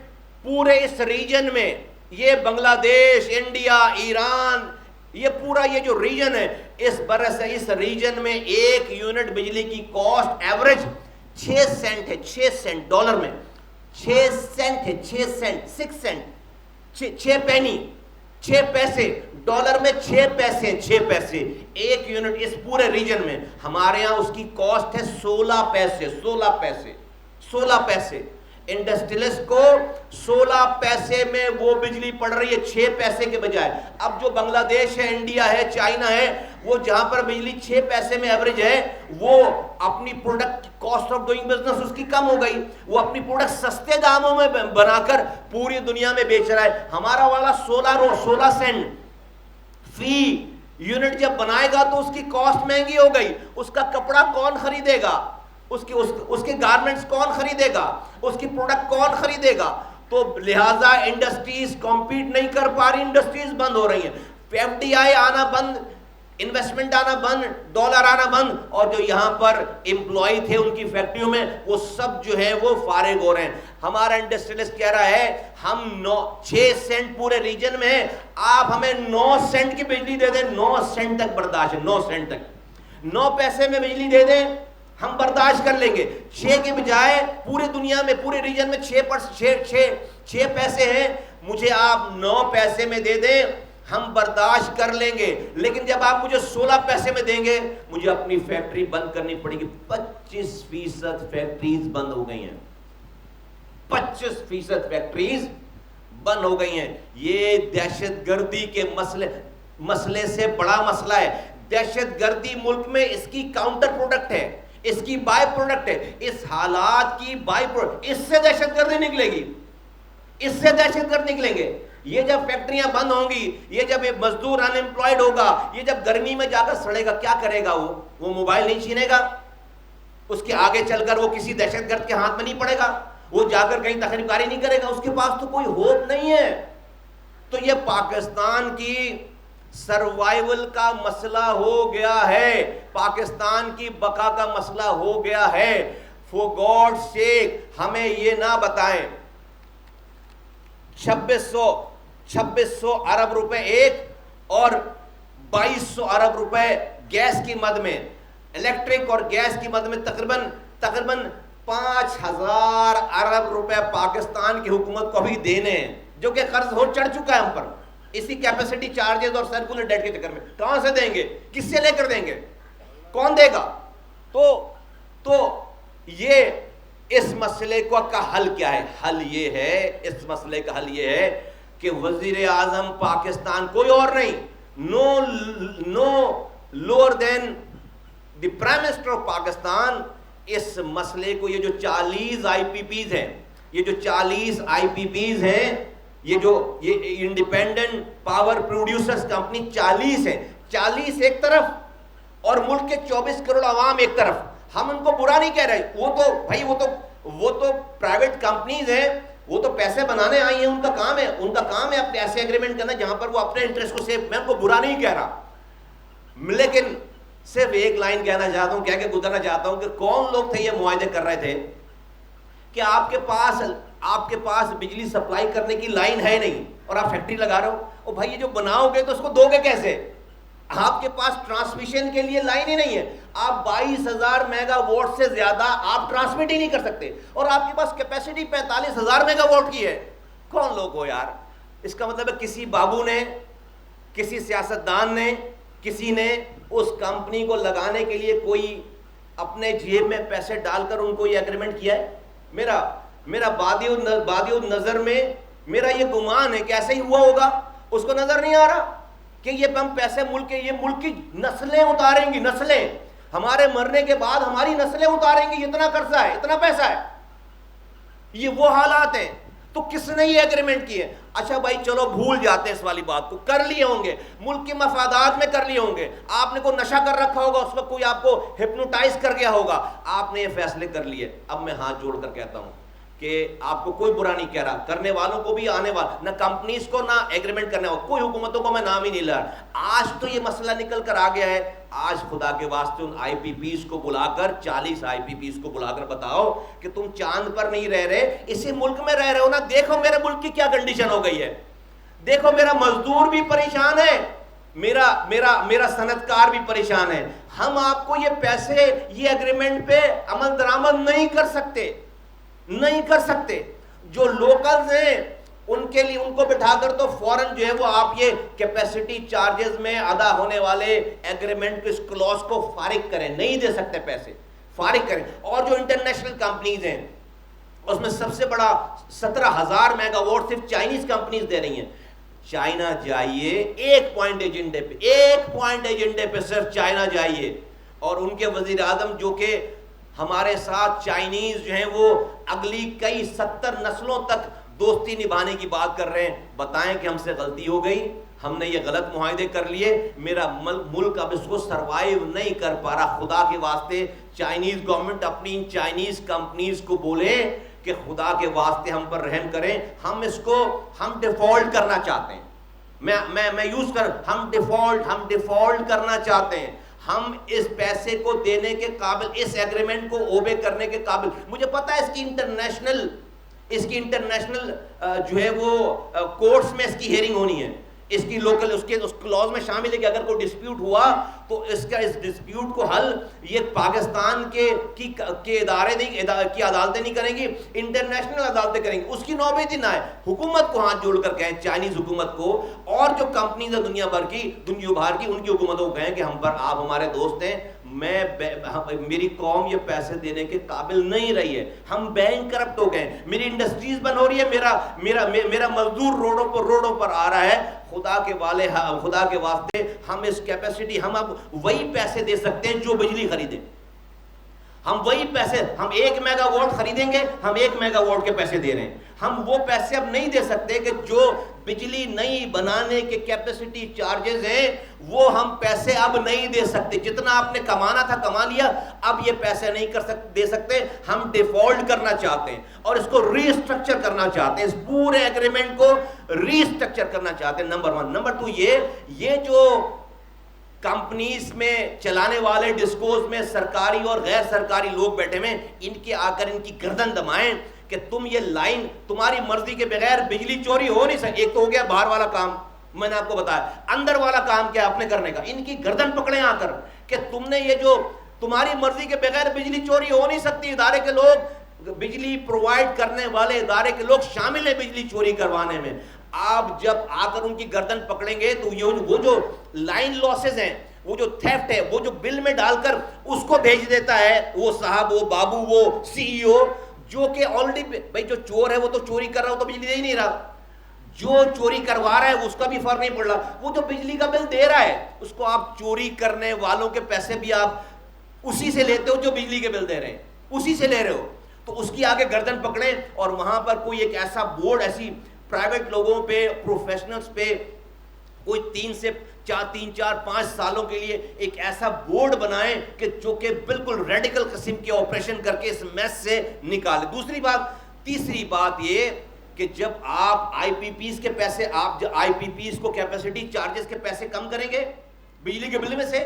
پورے اس ریجن میں, یہ بنگلہ دیش, انڈیا, ایران, یہ پورا یہ جو ریجن ہے اس برس ہے, اس ریجن میں ایک یونٹ بجلی کی کاسٹ ایوریج 6 سینٹ ہے. 6 سینٹ ڈالر میں 6 سینٹ ہے. 6 سینٹ 6 سینٹ 6 پینی 6 پیسے ڈالر میں 6 پیسے 6 پیسے ایک یونٹ اس پورے ریجن میں. ہمارے ہاں اس کی کاسٹ ہے 16 پیسے 16 پیسے 16 پیسے. انڈسٹریلسٹ کو 16 پیسے میں وہ بجلی پڑ رہی ہے 6 پیسے کے بجائے. اب جو بنگلہ دیش ہے, انڈیا ہے, چائنا ہے, وہ جہاں پر بجلی 6 پیسے میں ایوریج ہے وہ اپنی product cost of doing business اس کی کم ہو گئی, وہ اپنی پروڈکٹ سستے داموں میں بنا کر پوری دنیا میں بیچ رہا ہے. ہمارا والا 16 سینٹ فی یونٹ جب بنائے گا تو اس کی کاسٹ مہنگی ہو گئی. اس کا کپڑا کون خریدے گا, اس کے گارمنٹس کون خریدے گا, اس کی پروڈکٹ کون خریدے گا. تو لہٰذا انڈسٹریز کمپیٹ نہیں کر پا رہی, انڈسٹریز بند ہو رہی ہیں. ایف ڈی آئی آنا بند, انویسٹمنٹ آنا بند, ڈالر آنا بند, اور جو یہاں پر امپلائی تھے ان کی فیکٹریوں میں وہ سب جو ہے وہ فارغ ہو رہے ہیں. ہمارا انڈسٹریلسٹ کہہ رہا ہے ہم 6 سینٹ پورے ریجن میں ہیں, آپ ہمیں 9 سینٹ کی بجلی دے دیں, 9 سینٹ تک برداشت ہے, 9 سینٹ تک 9 پیسے میں بجلی دے دیں ہم برداشت کر لیں گے. 6 کے بجائے پوری دنیا میں پورے ریجن میں 6 پیسے ہیں, مجھے آپ 9 پیسے میں دے دیں ہم برداشت کر لیں گے. لیکن جب آپ مجھے 16 پیسے میں دیں گے مجھے اپنی فیکٹری بند کرنی پڑے گی. 25% فیکٹریز بند ہو گئی ہیں, 25% فیکٹریز بند ہو گئی ہیں. یہ دہشت گردی کے مسئلے سے بڑا مسئلہ ہے. دہشت گردی ملک میں اس کی کاؤنٹر پروڈکٹ ہے, اس کی بائی پروڈکٹ ہے. اس حالات کی بائی پروڈکٹ, اس سے دہشت گردی نکلے گی, اس سے دہشت گرد نکلیں گے. یہ جب فیکٹریاں بند ہوں گی, یہ جب مزدور ان امپلائڈ ہوگا, یہ جب گرمی میں جا کر سڑے گا, کیا کرے گا وہ موبائل نہیں چھینے گا, اس کے آگے چل کر وہ کسی دہشت گرد کے ہاتھ میں نہیں پڑے گا, وہ جا کر کہیں تخریب کاری نہیں کرے گا, اس کے پاس تو کوئی ہوپ نہیں ہے. تو یہ پاکستان کی سروائیول کا مسئلہ ہو گیا ہے, پاکستان کی بقا کا مسئلہ ہو گیا ہے. فور گاڈ سیک ہمیں یہ نہ بتائیں 2600 ارب روپے ایک اور 2200 ارب روپے گیس کی مد میں, الیکٹرک اور گیس کی مد میں تقریباً 5000 ارب روپے پاکستان کی حکومت کو بھی دینے ہیں, جو کہ قرض ہو چڑھ چکا ہے ہم پر اسی کیپیسٹی چارجز اور سرکولر ڈیٹ کے چکر میں. کہاں سے دیں گے, کس سے لے کر دیں گے, کون دے گا؟ تو یہ اس مسئلے کا حل کیا ہے؟ حل یہ ہے, اس مسئلے کا حل یہ ہے کہ وزیر اعظم پاکستان کوئی اور نہیں, no lower than the prime minister of Pakistan, اس مسئلے کو, یہ جو 40 آئی پی پیز ہیں, یہ جو 40 آئی پی پیز ہیں, یہ انڈیپینڈنٹ پاور پروڈیوسرز کمپنی 40 ہیں, 40 ایک طرف اور ملک کے 24 کروڑ عوام ایک طرف. ہم ان کو برا نہیں کہہ رہے, وہ تو پرائیویٹ کمپنیز ہیں, وہ تو پیسے بنانے آئی ہیں, ان کا کام ہے اپنے ایسے ایگریمنٹ کرنا جہاں پر وہ اپنے انٹرسٹ کو سیو. میں ان کو برا نہیں کہہ رہا, لیکن صرف ایک لائن کہنا چاہتا ہوں, کہہ کے گزرنا چاہتا ہوں کہ کون لوگ تھے یہ معاہدے کر رہے تھے کہ آپ کے پاس بجلی سپلائی کرنے کی لائن ہے نہیں اور آپ فیکٹری لگا رہے ہو. او بھائی یہ جو بناؤ گے تو اس کو دو گے کیسے؟ آپ کے پاس ٹرانسمیشن کے لیے لائن ہی نہیں ہے. آپ 22,000 میگا واٹ سے زیادہ آپ ٹرانسمٹ ہی نہیں کر سکتے, اور آپ کے پاس کیپیسٹی 45,000 میگا واٹ کی ہے. کون لوگ ہو یار؟ اس کا مطلب ہے کسی بابو نے, کسی سیاستدان نے, کسی نے اس کمپنی کو لگانے کے لیے کوئی اپنے جیب میں پیسے ڈال کر ان کو یہ ایگریمنٹ کیا ہے. میرا بادی نظر میں میرا یہ گمان ہے کہ ایسا ہی ہوا ہوگا. اس کو نظر نہیں آ رہا کہ یہ ہم پیسے ملک کی نسلیں اتاریں گی, نسلیں ہمارے مرنے کے بعد ہماری نسلیں اتاریں گی, اتنا قرضہ ہے, اتنا پیسہ ہے. یہ وہ حالات ہیں. تو کس نے یہ ایگریمنٹ کی ہے؟ اچھا بھائی چلو بھول جاتے ہیں اس والی بات کو, کر لیے ہوں گے ملک کے مفادات میں, کر لیے ہوں گے. آپ نے کوئی نشہ کر رکھا ہوگا, اس وقت کوئی آپ کو ہپنوٹائز کر گیا ہوگا, آپ نے یہ فیصلے کر لیے. اب میں ہاتھ جوڑ کر کہتا ہوں کہ آپ کو کوئی برا نہیں کہہ رہا, کرنے والوں کو بھی, آنے والا, نہ کمپنیز کو نہ ایگریمنٹ کرنے والوں, کوئی حکومتوں کو میں نام ہی نہیں لا رہا. آج تو یہ مسئلہ نکل کر آ گیا ہے. آج خدا کے واسطے ان آئی پی پیز کو بلا کر, 40 آئی پی پیز کو بلا کر بتاؤ کہ تم چاند پر نہیں رہ رہے, اسی ملک میں رہ رہے ہو نا. دیکھو میرے ملک کی کیا کنڈیشن ہو گئی ہے, دیکھو میرا مزدور بھی پریشان ہے, میرا صنعت کار بھی پریشان ہے. ہم آپ کو یہ پیسے, یہ ایگریمنٹ پہ عمل درآمد نہیں کر سکتے. جو لوکلز ہیں ان کے لیے, ان کو بٹھا کر تو فوراً جو ہے وہ آپ یہ کیپیسٹی چارجز میں ادا ہونے والے ایگریمنٹ کے اس کلوز کو فارغ کریں. نہیں دے سکتے پیسے, فارغ کریں. اور جو انٹرنیشنل کمپنیز ہیں اس میں سب سے بڑا 17,000 میگا واٹ صرف چائنیز کمپنیز دے رہی ہیں. چائنا جائیے, ایک پوائنٹ ایجنڈے پہ صرف چائنا جائیے, اور ان کے وزیر اعظم جو کہ ہمارے ساتھ چائنیز جو ہیں وہ اگلی کئی 70 نسلوں تک دوستی نبھانے کی بات کر رہے ہیں, بتائیں کہ ہم سے غلطی ہو گئی, ہم نے یہ غلط معاہدے کر لیے, میرا ملک اب اس کو سروائیو نہیں کر پا رہا. خدا کے واسطے چائنیز گورنمنٹ اپنی ان چائنیز کمپنیز کو بولے کہ خدا کے واسطے ہم پر رحم کریں, ہم ڈیفالٹ کرنا چاہتے ہیں. میں یوز کر, ہم ڈیفالٹ کرنا چاہتے ہیں. ہم اس پیسے کو دینے کے قابل, اس ایگریمنٹ کو اوبے کرنے کے قابل. مجھے پتا ہے اس کی انٹرنیشنل جو ہے وہ کورٹس میں اس کی ہیئرنگ ہونی ہے, اس کی لوکل اس کلوز میں شامل ہے کہ اگر کوئی ڈسپیوٹ ہوا تو اس ڈسپیوٹ کو حل یہ پاکستان کے ادارے کی عدالتیں نہیں کریں گی, انٹرنیشنل عدالتیں کریں گی. اس کی نوبت ہی نہ ہے. حکومت کو ہاتھ جوڑ کر کہیں, چائنیز حکومت کو, اور جو کمپنیز ہیں دنیا بھر کی, ان کی حکومتوں کو کہیں کہ ہم پر, آپ ہمارے دوست ہیں, میری قوم یہ پیسے دینے کے قابل نہیں رہی ہے, ہم بینک کرپٹ ہو گئے, میری انڈسٹریز بند ہو رہی ہے, میرا مزدور روڈوں پر آ رہا ہے. خدا کے واسطے ہم اس کیپیسٹی, ہم اب وہی پیسے دے سکتے ہیں جو بجلی خریدیں. ہم وہی پیسے, ہم 1 میگا واٹ خریدیں گے, ہم 1 میگا واٹ کے پیسے دے رہے ہیں. ہم وہ پیسے اب نہیں دے سکتے کہ جو بجلی نئی بنانے کے کیپیسٹی چارجز ہیں وہ ہم پیسے اب نہیں دے سکتے. جتنا آپ نے کمانا تھا کما لیا, اب یہ پیسے نہیں دے سکتے. ہم ڈیفالٹ کرنا چاہتے ہیں اور اس کو ری اسٹرکچر کرنا چاہتے ہیں, اس پورے ایگریمنٹ کو ری اسٹرکچر کرنا چاہتے ہیں. نمبر 1. نمبر 2, یہ جو کمپنیز میں چلانے والے ڈسکوز میں سرکاری اور غیر سرکاری لوگ بیٹھے ہوئے, ان کے آ کر ان کی گردن دبائیں کہ تم یہ لائن, تمہاری مرضی کے بغیر بجلی چوری ہو نہیں سکتی. ایک تو ہو گیا باہر والا کام, میں نے آپ کو بتایا. اندر والا کام کیا اپنے کرنے کا, ان کی گردن پکڑیں آ کر کہ تم نے یہ جو تمہاری مرضی کے بغیر بجلی چوری ہو نہیں سکتی. ادارے کے لوگ, بجلی پرووائڈ کرنے والے ادارے کے لوگ شامل ہیں بجلی چوری کروانے میں. آپ جب آ کر ان کی گردن پکڑیں گے تو وہ جو لائن لاسز ہیں, وہ جو تھیفٹ ہے, وہ جو بل میں ڈال کر اس کو بھیج دیتا ہے وہ صاحب, وہ بابو, وہ سی ای او, جو کہ آلریڈی, بھائی جو چور ہے وہ تو چوری کر رہا, وہ تو بجلی دے ہی نہیں رہا. جو چوری کروا رہا ہے اس کا بھی فرق نہیں پڑ رہا, وہ جو بجلی کا بل دے رہا ہے اس کو آپ چوری کرنے والوں کے پیسے بھی آپ اسی سے لیتے ہو جو بجلی کے بل دے رہے ہیں, اسی سے لے رہے ہو. تو اس کی آگے گردن پکڑیں, اور وہاں پر کوئی ایک ایسا بورڈ, ایسی پرائیویٹ لوگوں پہ, پروفیشنلز پہ کوئی 3-4-5 سالوں کے لیے ایک ایسا بورڈ بنائیں کہ جو کہ بالکل ریڈیکل قسم کے آپریشن کر کے اس میس سے نکالے. تیسری بات یہ کہ جب آپ آئی پی پیز کے پیسے، آپ آئی پی پیز کو کیپیسٹی چارجز کے پیسے کم کریں گے بجلی کے بل میں سے،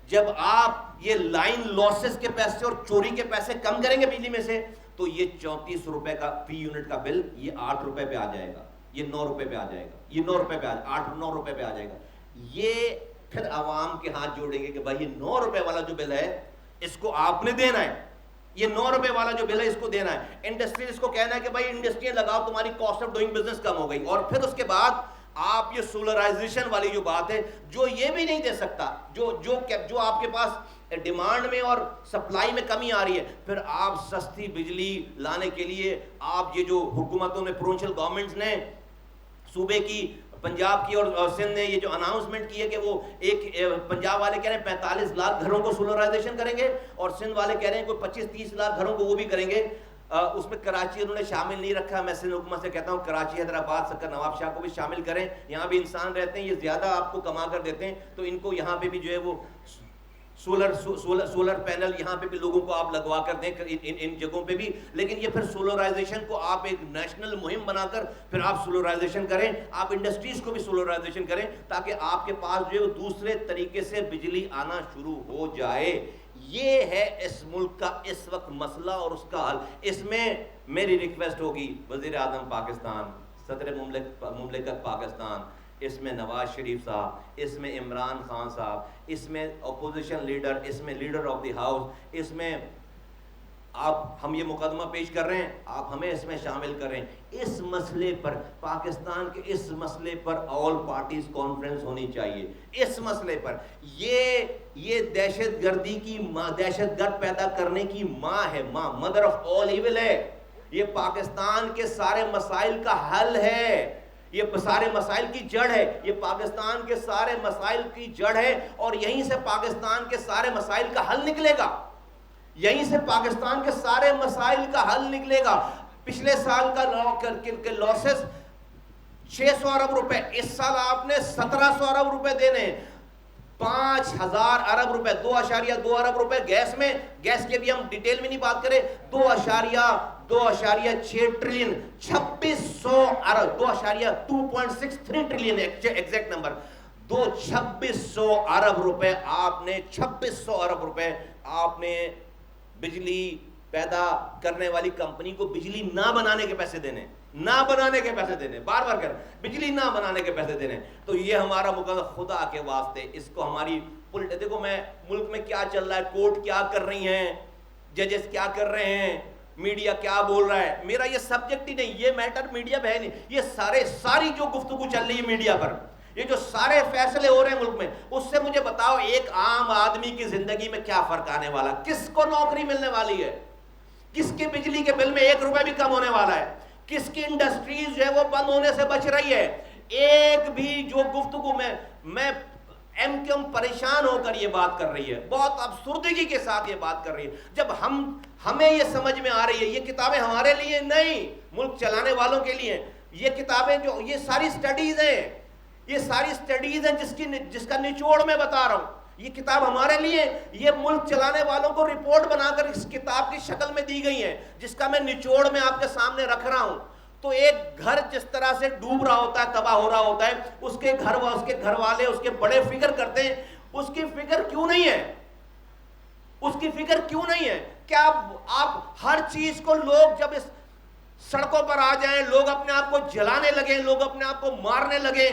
جب آپ یہ لائن لاسز کے پیسے اور چوری کے پیسے کم کریں گے بجلی میں سے، تو یہ 34 روپے کا فی یونٹ کا بل یہ 8 روپے پہ آ جائے گا، یہ 9 روپے پہ آ جائے گا، یہ 9 روپے پہ 8-9 روپے پہ آ جائے گا. یہ پھر عوام کے ہاتھ جوڑیں گے کہ بھائی یہ 9 روپے والا جو بل ہے اس کو آپ نے دینا ہے، یہ 9 روپے والا جو بل ہے اس کو دینا ہے. انڈسٹری اس کو کہنا ہے کہ بھائی انڈسٹریاں لگاؤ، تمہاری کاسٹ آف ڈوئنگ بزنس کم ہو گئی. اور پھر اس کے بعد آپ یہ سولرائزیشن والی جو بات ہے، جو یہ بھی نہیں دے سکتا، جو آپ کے پاس ڈیمانڈ میں اور سپلائی میں کمی آ رہی ہے، پھر آپ سستی بجلی لانے کے لیے آپ یہ جو حکومتوں نے، پروونشل گورنمنٹس نے، صوبے کی، پنجاب کی اور سندھ نے یہ جو اناؤنسمنٹ کی ہے کہ وہ ایک پنجاب والے کہہ رہے ہیں 45 لاکھ گھروں کو سولرائزیشن کریں گے، اور سندھ والے کہہ رہے ہیں کوئی 25-30 لاکھ گھروں کو وہ بھی کریں گے. اس میں کراچی انہوں نے شامل نہیں رکھا. میں سندھ حکومت سے کہتا ہوں کراچی، حیدرآباد، سکر نواب شاہ کو بھی شامل کریں. یہاں بھی انسان رہتے ہیں، یہ زیادہ آپ کو کما کر دیتے ہیں، تو ان کو یہاں پہ بھی جو ہے وہ سولر پینل یہاں پہ بھی لوگوں کو آپ لگوا کر دیں ان جگہوں پہ بھی. لیکن یہ پھر سولرائزیشن کو آپ ایک نیشنل مہم بنا کر پھر آپ سولرائزیشن کریں، آپ انڈسٹریز کو بھی سولرائزیشن کریں، تاکہ آپ کے پاس جو ہے وہ دوسرے طریقے سے بجلی آنا شروع ہو جائے. یہ ہے اس ملک کا اس وقت مسئلہ اور اس کا حل. اس میں میری ریکویسٹ ہوگی وزیر اعظم پاکستان، صدر مملکت پاکستان، اس میں نواز شریف صاحب، اس میں عمران خان صاحب، اس میں اپوزیشن لیڈر، اس میں لیڈر آف دی ہاؤس، اس میں ہم یہ مقدمہ پیش کر رہے ہیں، آپ ہمیں اس میں شامل کریں. اس مسئلے پر، پاکستان کے اس مسئلے پر آل پارٹیز کانفرنس ہونی چاہیے. اس مسئلے پر یہ دہشت گردی کی ماں، دہشت گرد پیدا کرنے کی ماں ہے، ماں، مدر آف آل ایول ہے. یہ پاکستان کے سارے مسائل کا حل ہے، یہ سارے مسائل کی جڑ ہے، یہ پاکستان کے سارے مسائل کی جڑ ہے، اور یہیں سے پاکستان کے سارے مسائل کا حل نکلے گا، یہیں سے پاکستان کے سارے مسائل کا حل نکلے گا. پچھلے سال کا لاسز 600 ارب روپے، اس سال آپ نے 1700 ارب روپے دینے، 5000 ارب روپے، 2.2 ارب روپے گیس میں، گیس کے بھی ہم ڈیٹیل میں نہیں بات کریں، 2.6 ٹریلین، 2600 ارب، 2.63 ٹریلین ایگزیکٹ نمبر، 2600 ارب روپے آپ نے، 2600 ارب روپے آپ نے بجلی پیدا کرنے والی کمپنی کو بجلی نہ بنانے کے پیسے دینے، نہ بنانے کے پیسے دینے، بار بار کر بجلی نہ بنانے کے پیسے دینے. تو یہ ہمارا مقدمہ، خدا کے واسطے اس کو ہماری دیکھو میں ملک میں کیا چل رہا ہے، کورٹ کیا کر رہی ہیں، ججز کیا کر رہے ہیں، میڈیا کیا بول رہا ہے. میرا یہ سبجیکٹ ہی نہیں، یہ میٹر میڈیا پہ ہے نہیں، یہ ساری جو گفتگو چل رہی ہے میڈیا پر، یہ جو سارے فیصلے ہو رہے ہیں ملک میں، اس سے مجھے بتاؤ ایک عام آدمی کی زندگی میں کیا فرق آنے والا، کس کو نوکری ملنے والی ہے، کس کے بجلی کے بل میں 1 روپے بھی کم ہونے والا ہے، کس کی انڈسٹریز جو ہے وہ بند ہونے سے بچ رہی ہے. ایک بھی جو گفتگو میں ایم کیوں پریشان ہو کر یہ بات کر رہی ہے، بہت افسردگی کے ساتھ یہ بات کر رہی ہے. جب ہمیں یہ سمجھ میں آ رہی ہے، یہ کتابیں ہمارے لیے نہیں، ملک چلانے والوں کے لیے یہ کتابیں، جو یہ ساری سٹڈیز ہیں، یہ ساری سٹڈیز ہیں جس کا نچوڑ میں بتا رہا ہوں. یہ کتاب ہمارے لیے، یہ ملک چلانے والوں کو رپورٹ بنا کر اس کتاب کی شکل میں دی گئی ہے، جس کا میں نچوڑ میں آپ کے سامنے رکھ رہا ہوں. تو ایک گھر جس طرح سے ڈوب رہا ہوتا ہے، تباہ ہو رہا ہوتا ہے، اس کے گھر والے، اس کے بڑے فکر کرتے ہیں. اس کی فکر کیوں نہیں ہے؟ اس کی فکر کیوں نہیں ہے؟ کیا آپ ہر چیز کو، لوگ جب اس سڑکوں پر آ جائیں، لوگ اپنے آپ کو جلانے لگیں، لوگ اپنے آپ کو مارنے لگیں،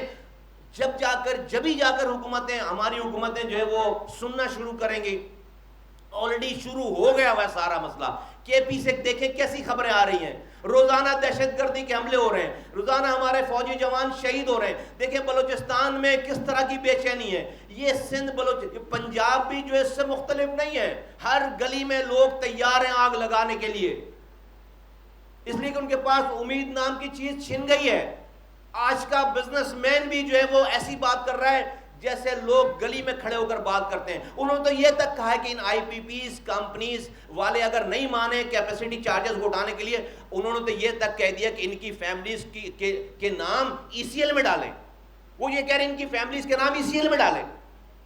جبھی جا کر حکومتیں، ہماری حکومتیں جو ہے وہ سننا شروع کریں گی. آلریڈی شروع ہو گیا ہوا ہے سارا مسئلہ. کے پی سے دیکھیں کیسی خبریں آ رہی ہیں، روزانہ دہشت گردی کے حملے ہو رہے ہیں، روزانہ ہمارے فوجی جوان شہید ہو رہے ہیں. دیکھیں بلوچستان میں کس طرح کی بے چینی ہے. یہ سندھ، پنجاب بھی جو ہے اس سے مختلف نہیں ہے. ہر گلی میں لوگ تیار ہیں آگ لگانے کے لیے، اس لیے کہ ان کے پاس امید نام کی چیز چھن گئی ہے. آج کا بزنس مین بھی جو ہے وہ ایسی بات کر رہا ہے جیسے لوگ گلی میں کھڑے ہو کر بات کرتے ہیں. انہوں نے تو یہ تک کہا ہے کہ ان آئی پی پیز کمپنیز والے اگر نہیں مانے کیپیسٹی چارجز کو اٹھانے کے لیے، انہوں نے تو یہ تک کہہ دیا کہ ان کی فیملیز کے نام ای سی ایل میں ڈالیں. وہ یہ کہہ رہے ہیں ان کی فیملیز کے نام ای سی ایل میں ڈالیں.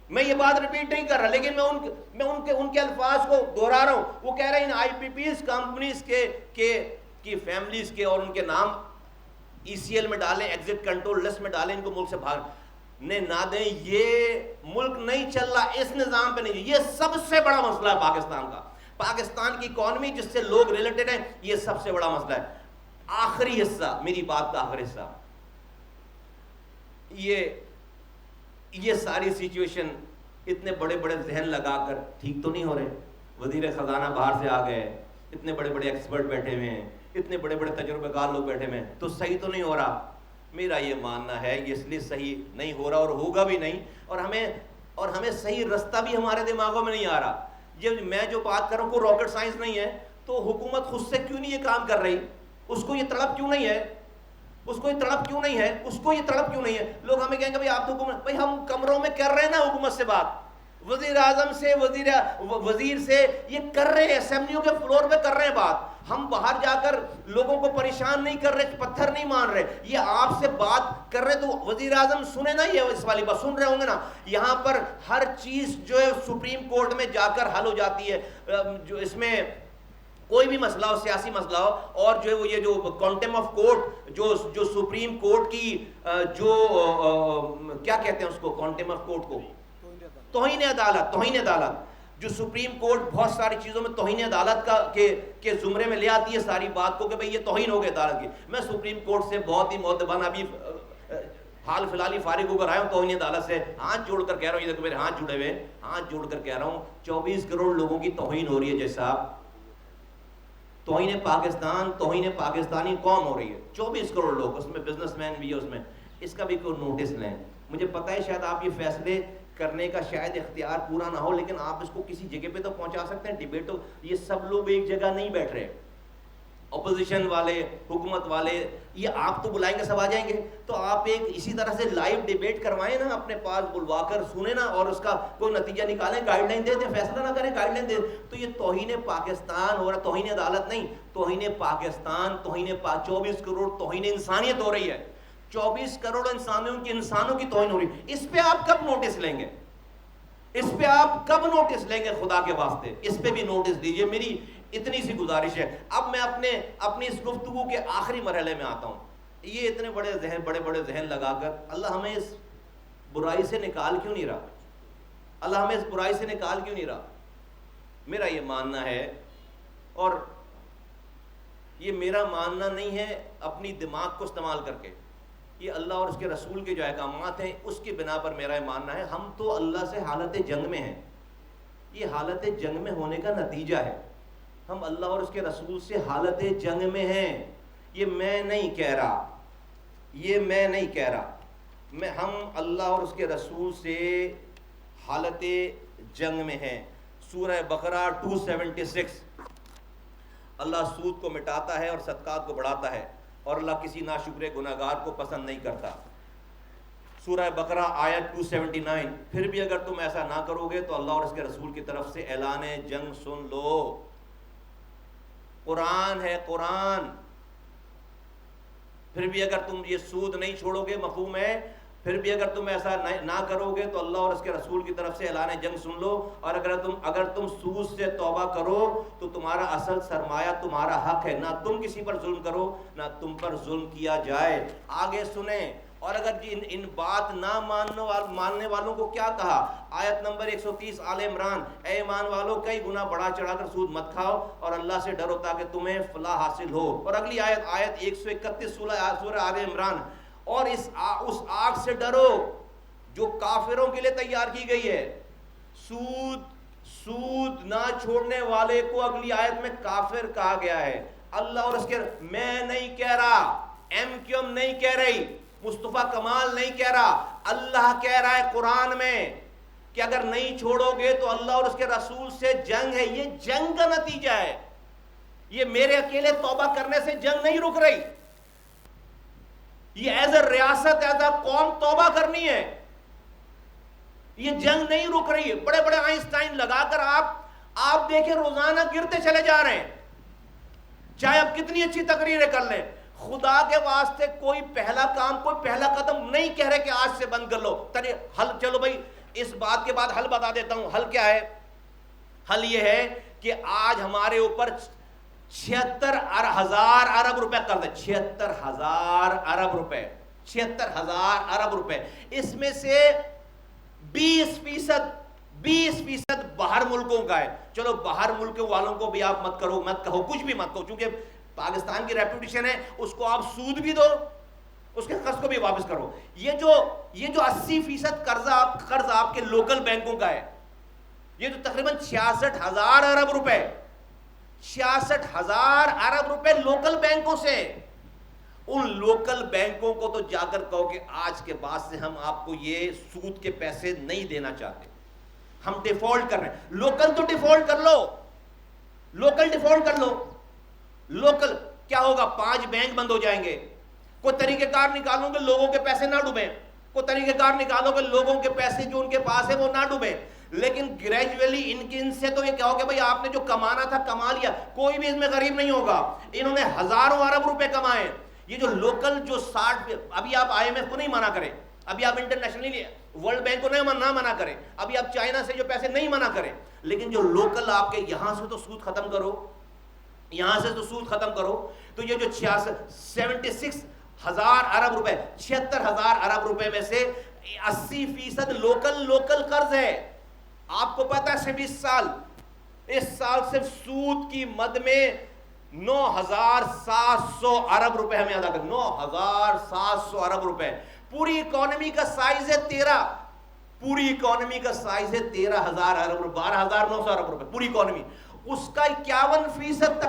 میں یہ بات ریپیٹ نہیں کر رہا، لیکن میں ان کے الفاظ کو دہرا رہا ہوں. وہ کہہ رہے ہیں ان آئی پی پیز کمپنیز کی فیملیز کے اور ان کے نام ECL میں ڈالیں, ایگزٹ کنٹرول لسٹ میں ڈالیں, ان کو ملک سے بھاگنے نہ دیں. یہ ملک نہیں چل رہا اس نظام پہ نہیں. یہ سب سے بڑا مسئلہ ہے پاکستان کا. پاکستان کی اکانومی جس سے لوگ ریلیٹڈ ہیں, یہ سب سے بڑا مسئلہ ہے. آخری حصہ, میری بات کا آخری حصہ, یہ ساری سچویشن اتنے بڑے بڑے ذہن لگا کر ٹھیک تو نہیں ہو رہے. وزیر خزانہ باہر سے آ گئے, اتنے بڑے بڑے ایکسپرٹ بیٹھے ہوئے ہیں, اتنے بڑے بڑے تجربہ کار لوگ بیٹھے ہوئے ہیں, تو صحیح تو نہیں ہو رہا. میرا یہ ماننا ہے یہ اس لیے صحیح نہیں ہو رہا اور ہوگا بھی نہیں, اور ہمیں صحیح رستہ بھی ہمارے دماغوں میں نہیں آ رہا. یہ میں جو بات کر رہا ہوں کوئی راکٹ سائنس نہیں ہے. تو حکومت خود سے کیوں نہیں یہ کام کر رہی؟ اس کو یہ تڑپ کیوں نہیں ہے؟ اس کو یہ تڑپ کیوں نہیں ہے؟ اس کو یہ تڑپ کیوں نہیں ہے؟ لوگ ہمیں کہیں گے بھائی آپ تو حکومت, بھائی ہم کمروں میں کر رہے ہیں نا حکومت سے بات, وزیر اعظم سے, وزیر سے, یہ کر رہے ہیں, اسمبلیوں کے فلور پہ کر رہے ہیں بات. ہم باہر جا کر لوگوں کو پریشان نہیں کر رہے, پتھر نہیں مان رہے, یہ آپ سے بات کر رہے. تو وزیر اعظم سنے نا, یہ اس والی بات سن رہے ہوں گے نا. یہاں پر ہر چیز جو ہے سپریم کورٹ میں جا کر حل ہو جاتی ہے. جو اس میں کوئی بھی مسئلہ ہو, سیاسی مسئلہ ہو, اور جو ہے وہ یہ جو کانٹیم آف کورٹ, جو سپریم کورٹ کی جو کیا کہتے ہیں اس کو, کانٹیم آف کورٹ کو, توہین عدالت, جو سپریم کورٹ بہت ساری چیزوں میں توہین عدالت کا کے زمرے میں لے آتی ہے ساری بات کو کہ بھئی یہ توہین ہو گئی عدالت کی. میں سپریم کورٹ سے بہت ہی مؤدبانہ ابھی حال فی الحال ہی فارغ ہو کر آیا ہوں توہین عدالت سے. ہاتھ جوڑ کر کہہ رہا ہوں, یہ دیکھو میرے ہاتھ جڑے ہوئے, ہاتھ جوڑ کر کہہ رہا ہوں 24 کروڑ لوگوں کی توہین ہو رہی ہے. جیسا توہین پاکستان, توہین پاکستانی قوم ہو رہی ہے. 24 کروڑ لوگ, اس میں بزنس مین بھی ہے, اس میں اس کا بھی کوئی نوٹس لیں. مجھے پتہ ہے شاید آپ یہ فیصلے کرنے کا شاید اختیار پورا نہ ہو, لیکن آپ اس کو کسی جگہ پہ تو پہنچا سکتے ہیں. ڈیبیٹ, یہ سب لوگ ایک جگہ نہیں بیٹھ رہے, اپوزیشن والے, حکومت والے, یہ آپ تو بلائیں گے سب آ جائیں گے. تو آپ ایک اسی طرح سے لائیو ڈیبیٹ کروائیں نا, اپنے پاس بلوا کر سنیں نا, اور اس کا کوئی نتیجہ نکالیں, گائیڈ لائن دے دیں, فیصلہ نہ کریں, گائیڈ لائن دے. تو یہ توہین پاکستان ہو رہا, توہین عدالت نہیں, توہین پاکستان, 24 کروڑ توہین انسانیت ہو رہی ہے. 24 کروڑ انسانوں کی توہین ہو رہی ہے. اس پہ آپ کب نوٹس لیں گے؟ اس پہ آپ کب نوٹس لیں گے؟ خدا کے واسطے اس پہ بھی نوٹس دیجئے. میری اتنی سی گزارش ہے. اب میں اپنی اس گفتگو کے آخری مرحلے میں آتا ہوں. یہ اتنے بڑے بڑے ذہن لگا کر اللہ ہمیں اس برائی سے نکال کیوں نہیں رہا؟ اللہ ہمیں اس برائی سے نکال کیوں نہیں رہا؟ میرا یہ ماننا ہے, اور یہ میرا ماننا نہیں ہے اپنی دماغ کو استعمال کر کے, یہ اللہ اور اس کے رسول کے جو احکامات ہیں اس کی بنا پر میرا یہ ماننا ہے. ہم تو اللہ سے حالت جنگ میں ہیں, یہ حالت جنگ میں ہونے کا نتیجہ ہے. ہم اللہ اور اس کے رسول سے حالت جنگ میں ہیں. یہ میں نہیں کہہ رہا, ہم اللہ اور اس کے رسول سے حالت جنگ میں ہیں. سورہ بقرہ 276. اللہ سود کو مٹاتا ہے اور صدقات کو بڑھاتا ہے, اور اللہ کسی ناشکر گناہگار کو پسند نہیں کرتا. سورہ بقرہ آیت 279. پھر بھی اگر تم ایسا نہ کرو گے تو اللہ اور اس کے رسول کی طرف سے اعلان جنگ سن لو. قرآن ہے, قرآن. پھر بھی اگر تم یہ سود نہیں چھوڑو گے, مفہوم ہے, پھر بھی اگر تم ایسا نہ کرو گے تو اللہ اور اس کے رسول کی طرف سے اعلان جنگ سن لو. اور اگر تم سود سے توبہ کرو تو تمہارا اصل سرمایہ تمہارا حق ہے, نہ تم کسی پر ظلم کرو نہ تم پر ظلم کیا جائے. آگے سنیں. اور اگر ان بات نہ ماننے والوں کو کیا کہا؟ آیت نمبر 130 آل عمران. اے ایمان والو, کئی گنا بڑھا چڑھا کر سود مت کھاؤ اور اللہ سے ڈرو تاکہ تمہیں فلاح حاصل ہو. اور اگلی آیت 131 سورہ آل عمران. اور اس آگ سے ڈرو جو کافروں کے لیے تیار کی گئی ہے. سود نہ چھوڑنے والے کو اگلی آیت میں کافر کہا گیا ہے. اللہ اور اس کے, میں نہیں کہہ رہا, MQM نہیں کہہ رہی, مصطفیٰ کمال نہیں کہہ رہا, اللہ کہہ رہا ہے قرآن میں کہ اگر نہیں چھوڑو گے تو اللہ اور اس کے رسول سے جنگ ہے. یہ جنگ کا نتیجہ ہے. یہ میرے اکیلے توبہ کرنے سے جنگ نہیں رک رہی, یہ ایز اے ریاست, ایز اے قوم توبہ کرنی ہے. یہ جنگ نہیں رک رہی ہے. بڑے بڑے آئنسٹائن لگا کر آپ دیکھیں روزانہ گرتے چلے جا رہے ہیں, چاہے آپ کتنی اچھی تقریریں کر لیں. خدا کے واسطے کوئی پہلا کام, کوئی پہلا قدم نہیں کہہ رہے کہ آج سے بند کر لو. حل, چلو بھائی اس بات کے بعد حل بتا دیتا ہوں. حل کیا ہے؟ حل یہ ہے کہ آج ہمارے اوپر 76,000 ارب روپے قرض ہے. 76,000 ارب روپے, 76,000 ارب روپے. اس میں سے 20% باہر ملکوں کا ہے. چلو باہر ملکوں والوں کو بھی آپ مت کہو, کچھ بھی مت کہو, چونکہ پاکستان کی ریپوٹیشن ہے, اس کو آپ سود بھی دو, اس کے قرض کو بھی واپس کرو. یہ جو 80% قرض آپ کے لوکل بینکوں کا ہے, یہ تو تقریباً 66,000 ارب روپے, 66,000 ارب روپے لوکل بینکوں سے. ان لوکل بینکوں کو تو جا کر کہو کہ آج کے بعد سے ہم آپ کو یہ سود کے پیسے نہیں دینا چاہتے, ہم ڈیفالٹ کر رہے ہیں. لوکل تو ڈیفالٹ کر لو, لوکل ڈیفالٹ کر لو. لوکل کیا ہوگا؟ 5 بینک بند ہو جائیں گے. کوئی طریقہ کار نکالو کہ لوگوں کے پیسے نہ ڈوبیں, کوئی طریقہ کار نکالو کہ لوگوں کے پیسے جو ان کے پاس ہے وہ نہ ڈوبیں. لیکن گریجولی ان سے تو یہ کہو کہ بھائی آپ نے جو کمانا تھا کما لیا, کوئی بھی اس میں غریب نہیں ہوگا. انہوں نے ہزاروں ارب روپے کمائے. یہ جو لوکل جو 60, ابھی آپ IMF کو نہیں منع کریں, ابھی آپ انٹرنیشنلی ورلڈ بینک کو نہ منع کریں, ابھی آپ چائنا سے جو پیسے نہیں منع کریں, لیکن جو لوکل آپ کے یہاں سے تو سود ختم کرو, یہاں سے تو سود ختم کرو. تو یہ جو 76,000 ارب روپے, 76,000 ارب روپے میں سے 80% لوکل قرض ہے. آپ کو پتا ہے صرف اس سال صرف سود کی مد میں 9,700 ارب روپے ہمیں ادا کر, 9,700 ارب روپے. پوری اکانومی کا سائز ہے 13,000 ارب روپے, 12,900 ارب روپے پوری اکانومی. اس کا 51%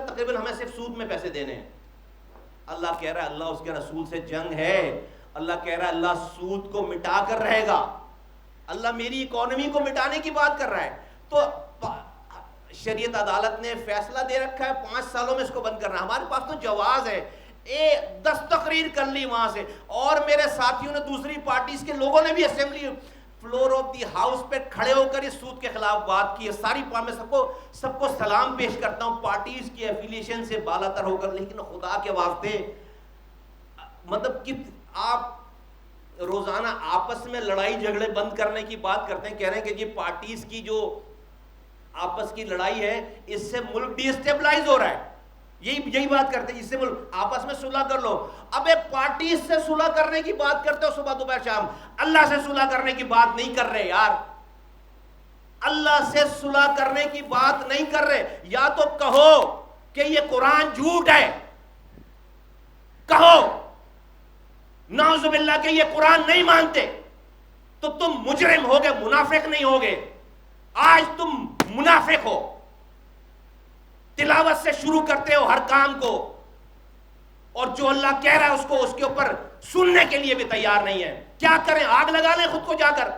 تقریباً, ہمیں صرف سود میں پیسے دینے ہیں. اللہ کہہ رہا ہے, اللہ اس کے رسول سے جنگ ہے. اللہ کہہ رہا ہے اللہ سود کو مٹا کر رہے گا. اللہ میری اکانومی کو مٹانے کی بات کر رہا ہے. تو شریعت عدالت نے فیصلہ دے رکھا ہے 5 سالوں میں اس کو بند کرنا. ہمارے پاس تو جواز ہے, 10 تقریر کر لی وہاں سے, اور میرے ساتھیوں نے دوسری پارٹیز کے لوگوں نے بھی assembly floor of the house پہ کھڑے ہو کر اس سود کے خلاف بات کی ہے. ساری میں سب کو سلام پیش کرتا ہوں پارٹیز کی ایفیلیشن سے بالا تر ہو کر. لیکن خدا کے واسطے مطلب کہ آپ روزانہ آپس میں لڑائی جھگڑے بند کرنے کی بات کرتے ہیں, کہہ رہے ہیں کہ یہ پارٹیز کی جو آپس کی لڑائی ہے اس سے ملک ڈی اسٹیبلائز ہو رہا ہے. یہی بات کرتے ہیں, اس سے ملک آپس میں صلح کر لو. اب ایک پارٹی سے صلح کرنے کی بات کرتے ہو صبح دوپہر شام, اللہ سے صلح کرنے کی بات نہیں کر رہے یار. اللہ سے صلح کرنے کی بات نہیں کر رہے. یا تو کہو کہ یہ قرآن جھوٹ ہے, کہو نعوذ باللہ کہ یہ قرآن نہیں مانتے, تو تم مجرم ہوگے, منافق نہیں ہوگے. آج تم منافق ہو, تلاوت سے شروع کرتے ہو ہر کام کو, اور جو اللہ کہہ رہا ہے اس کے اوپر سننے کے لیے بھی تیار نہیں ہے. کیا کریں؟ آگ لگا لیں خود کو جا کر.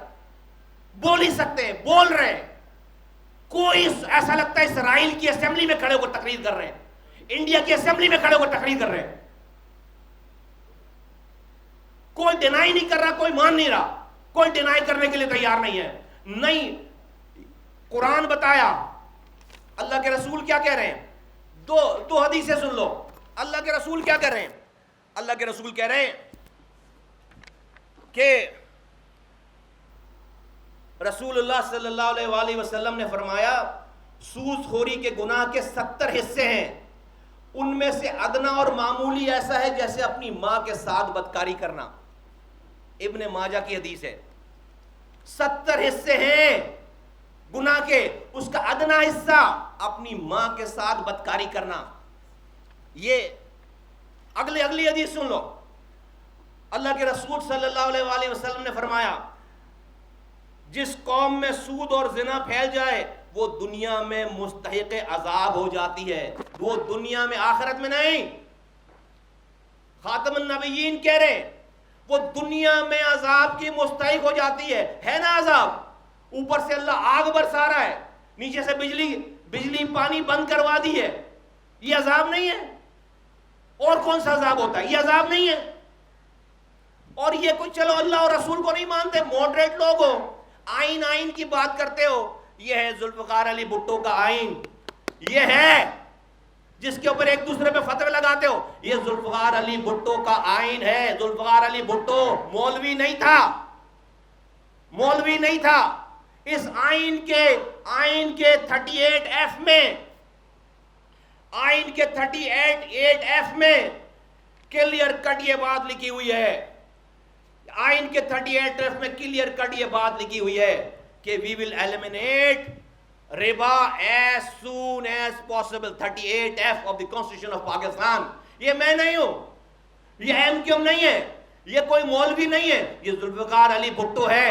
بول ہی سکتے ہیں, بول رہے ہیں. کوئی ایسا لگتا ہے اسرائیل کی اسمبلی میں کھڑے ہو کر تقریر کر رہے ہیں, انڈیا کی اسمبلی میں کھڑے ہو کر تقریر کر رہے ہیں. کوئی ڈینائی نہیں کر رہا, کوئی مان نہیں رہا, کوئی ڈینائی کرنے کے لیے تیار نہیں ہے. نہیں, قرآن بتایا, اللہ کے رسول کیا کہہ رہے ہیں. دو حدیثیں سن لو. اللہ کے رسول کیا کہہ رہے ہیں. اللہ کے رسول کہہ رہے ہیں کہ رسول اللہ صلی اللہ علیہ وآلہ وسلم نے فرمایا سود خوری کے گناہ کے 70 حصے ہیں, ان میں سے ادنا اور معمولی ایسا ہے جیسے اپنی ماں کے ساتھ بدکاری کرنا. ابن ماجہ کی حدیث ہے. 70 حصے ہیں گناہ کے, اس کا ادنا حصہ اپنی ماں کے ساتھ بدکاری کرنا. یہ اگلی حدیث سن لو. اللہ کے رسول صلی اللہ علیہ وآلہ وسلم نے فرمایا جس قوم میں سود اور زنا پھیل جائے وہ دنیا میں مستحق عذاب ہو جاتی ہے. وہ دنیا میں, آخرت میں نہیں. خاتم النبیین کہہ رہے ہیں وہ دنیا میں عذاب کی مستحق ہو جاتی ہے نا عذاب. اوپر سے اللہ آگ برسا رہا ہے, نیچے سے بجلی پانی بند کروا دی ہے. یہ عذاب نہیں ہے؟ اور کون سا عذاب ہوتا ہے؟ یہ عذاب نہیں ہے. اور یہ کوئی چلو اللہ اور رسول کو نہیں مانتے, ماڈریٹ لوگ ہو, آئین کی بات کرتے ہو. یہ ہے ذوالفقار علی بھٹو کا آئین, یہ ہے جس کے اوپر ایک دوسرے پہ فتوے لگاتے ہو. یہ ذوالفقار علی بھٹو کا آئین ہے. ذوالفقار علی بھٹو مولوی نہیں تھا, اس آئین کے 38F میں، آئین کے 38F میں کلیئر کٹ یہ بات لکھی ہوئی ہے، آئین کے 38F میں کلیئر کٹ یہ بات لکھی ہوئی ہے کہ we will eliminate ربا as soon as possible. 38F of the Constitution of Pakistan. یہ میں نہیں ہوں، یہ ایم کیو ایم نہیں ہے، یہ کوئی مولوی نہیں ہے، یہ ذوالفقار علی بھٹو ہے،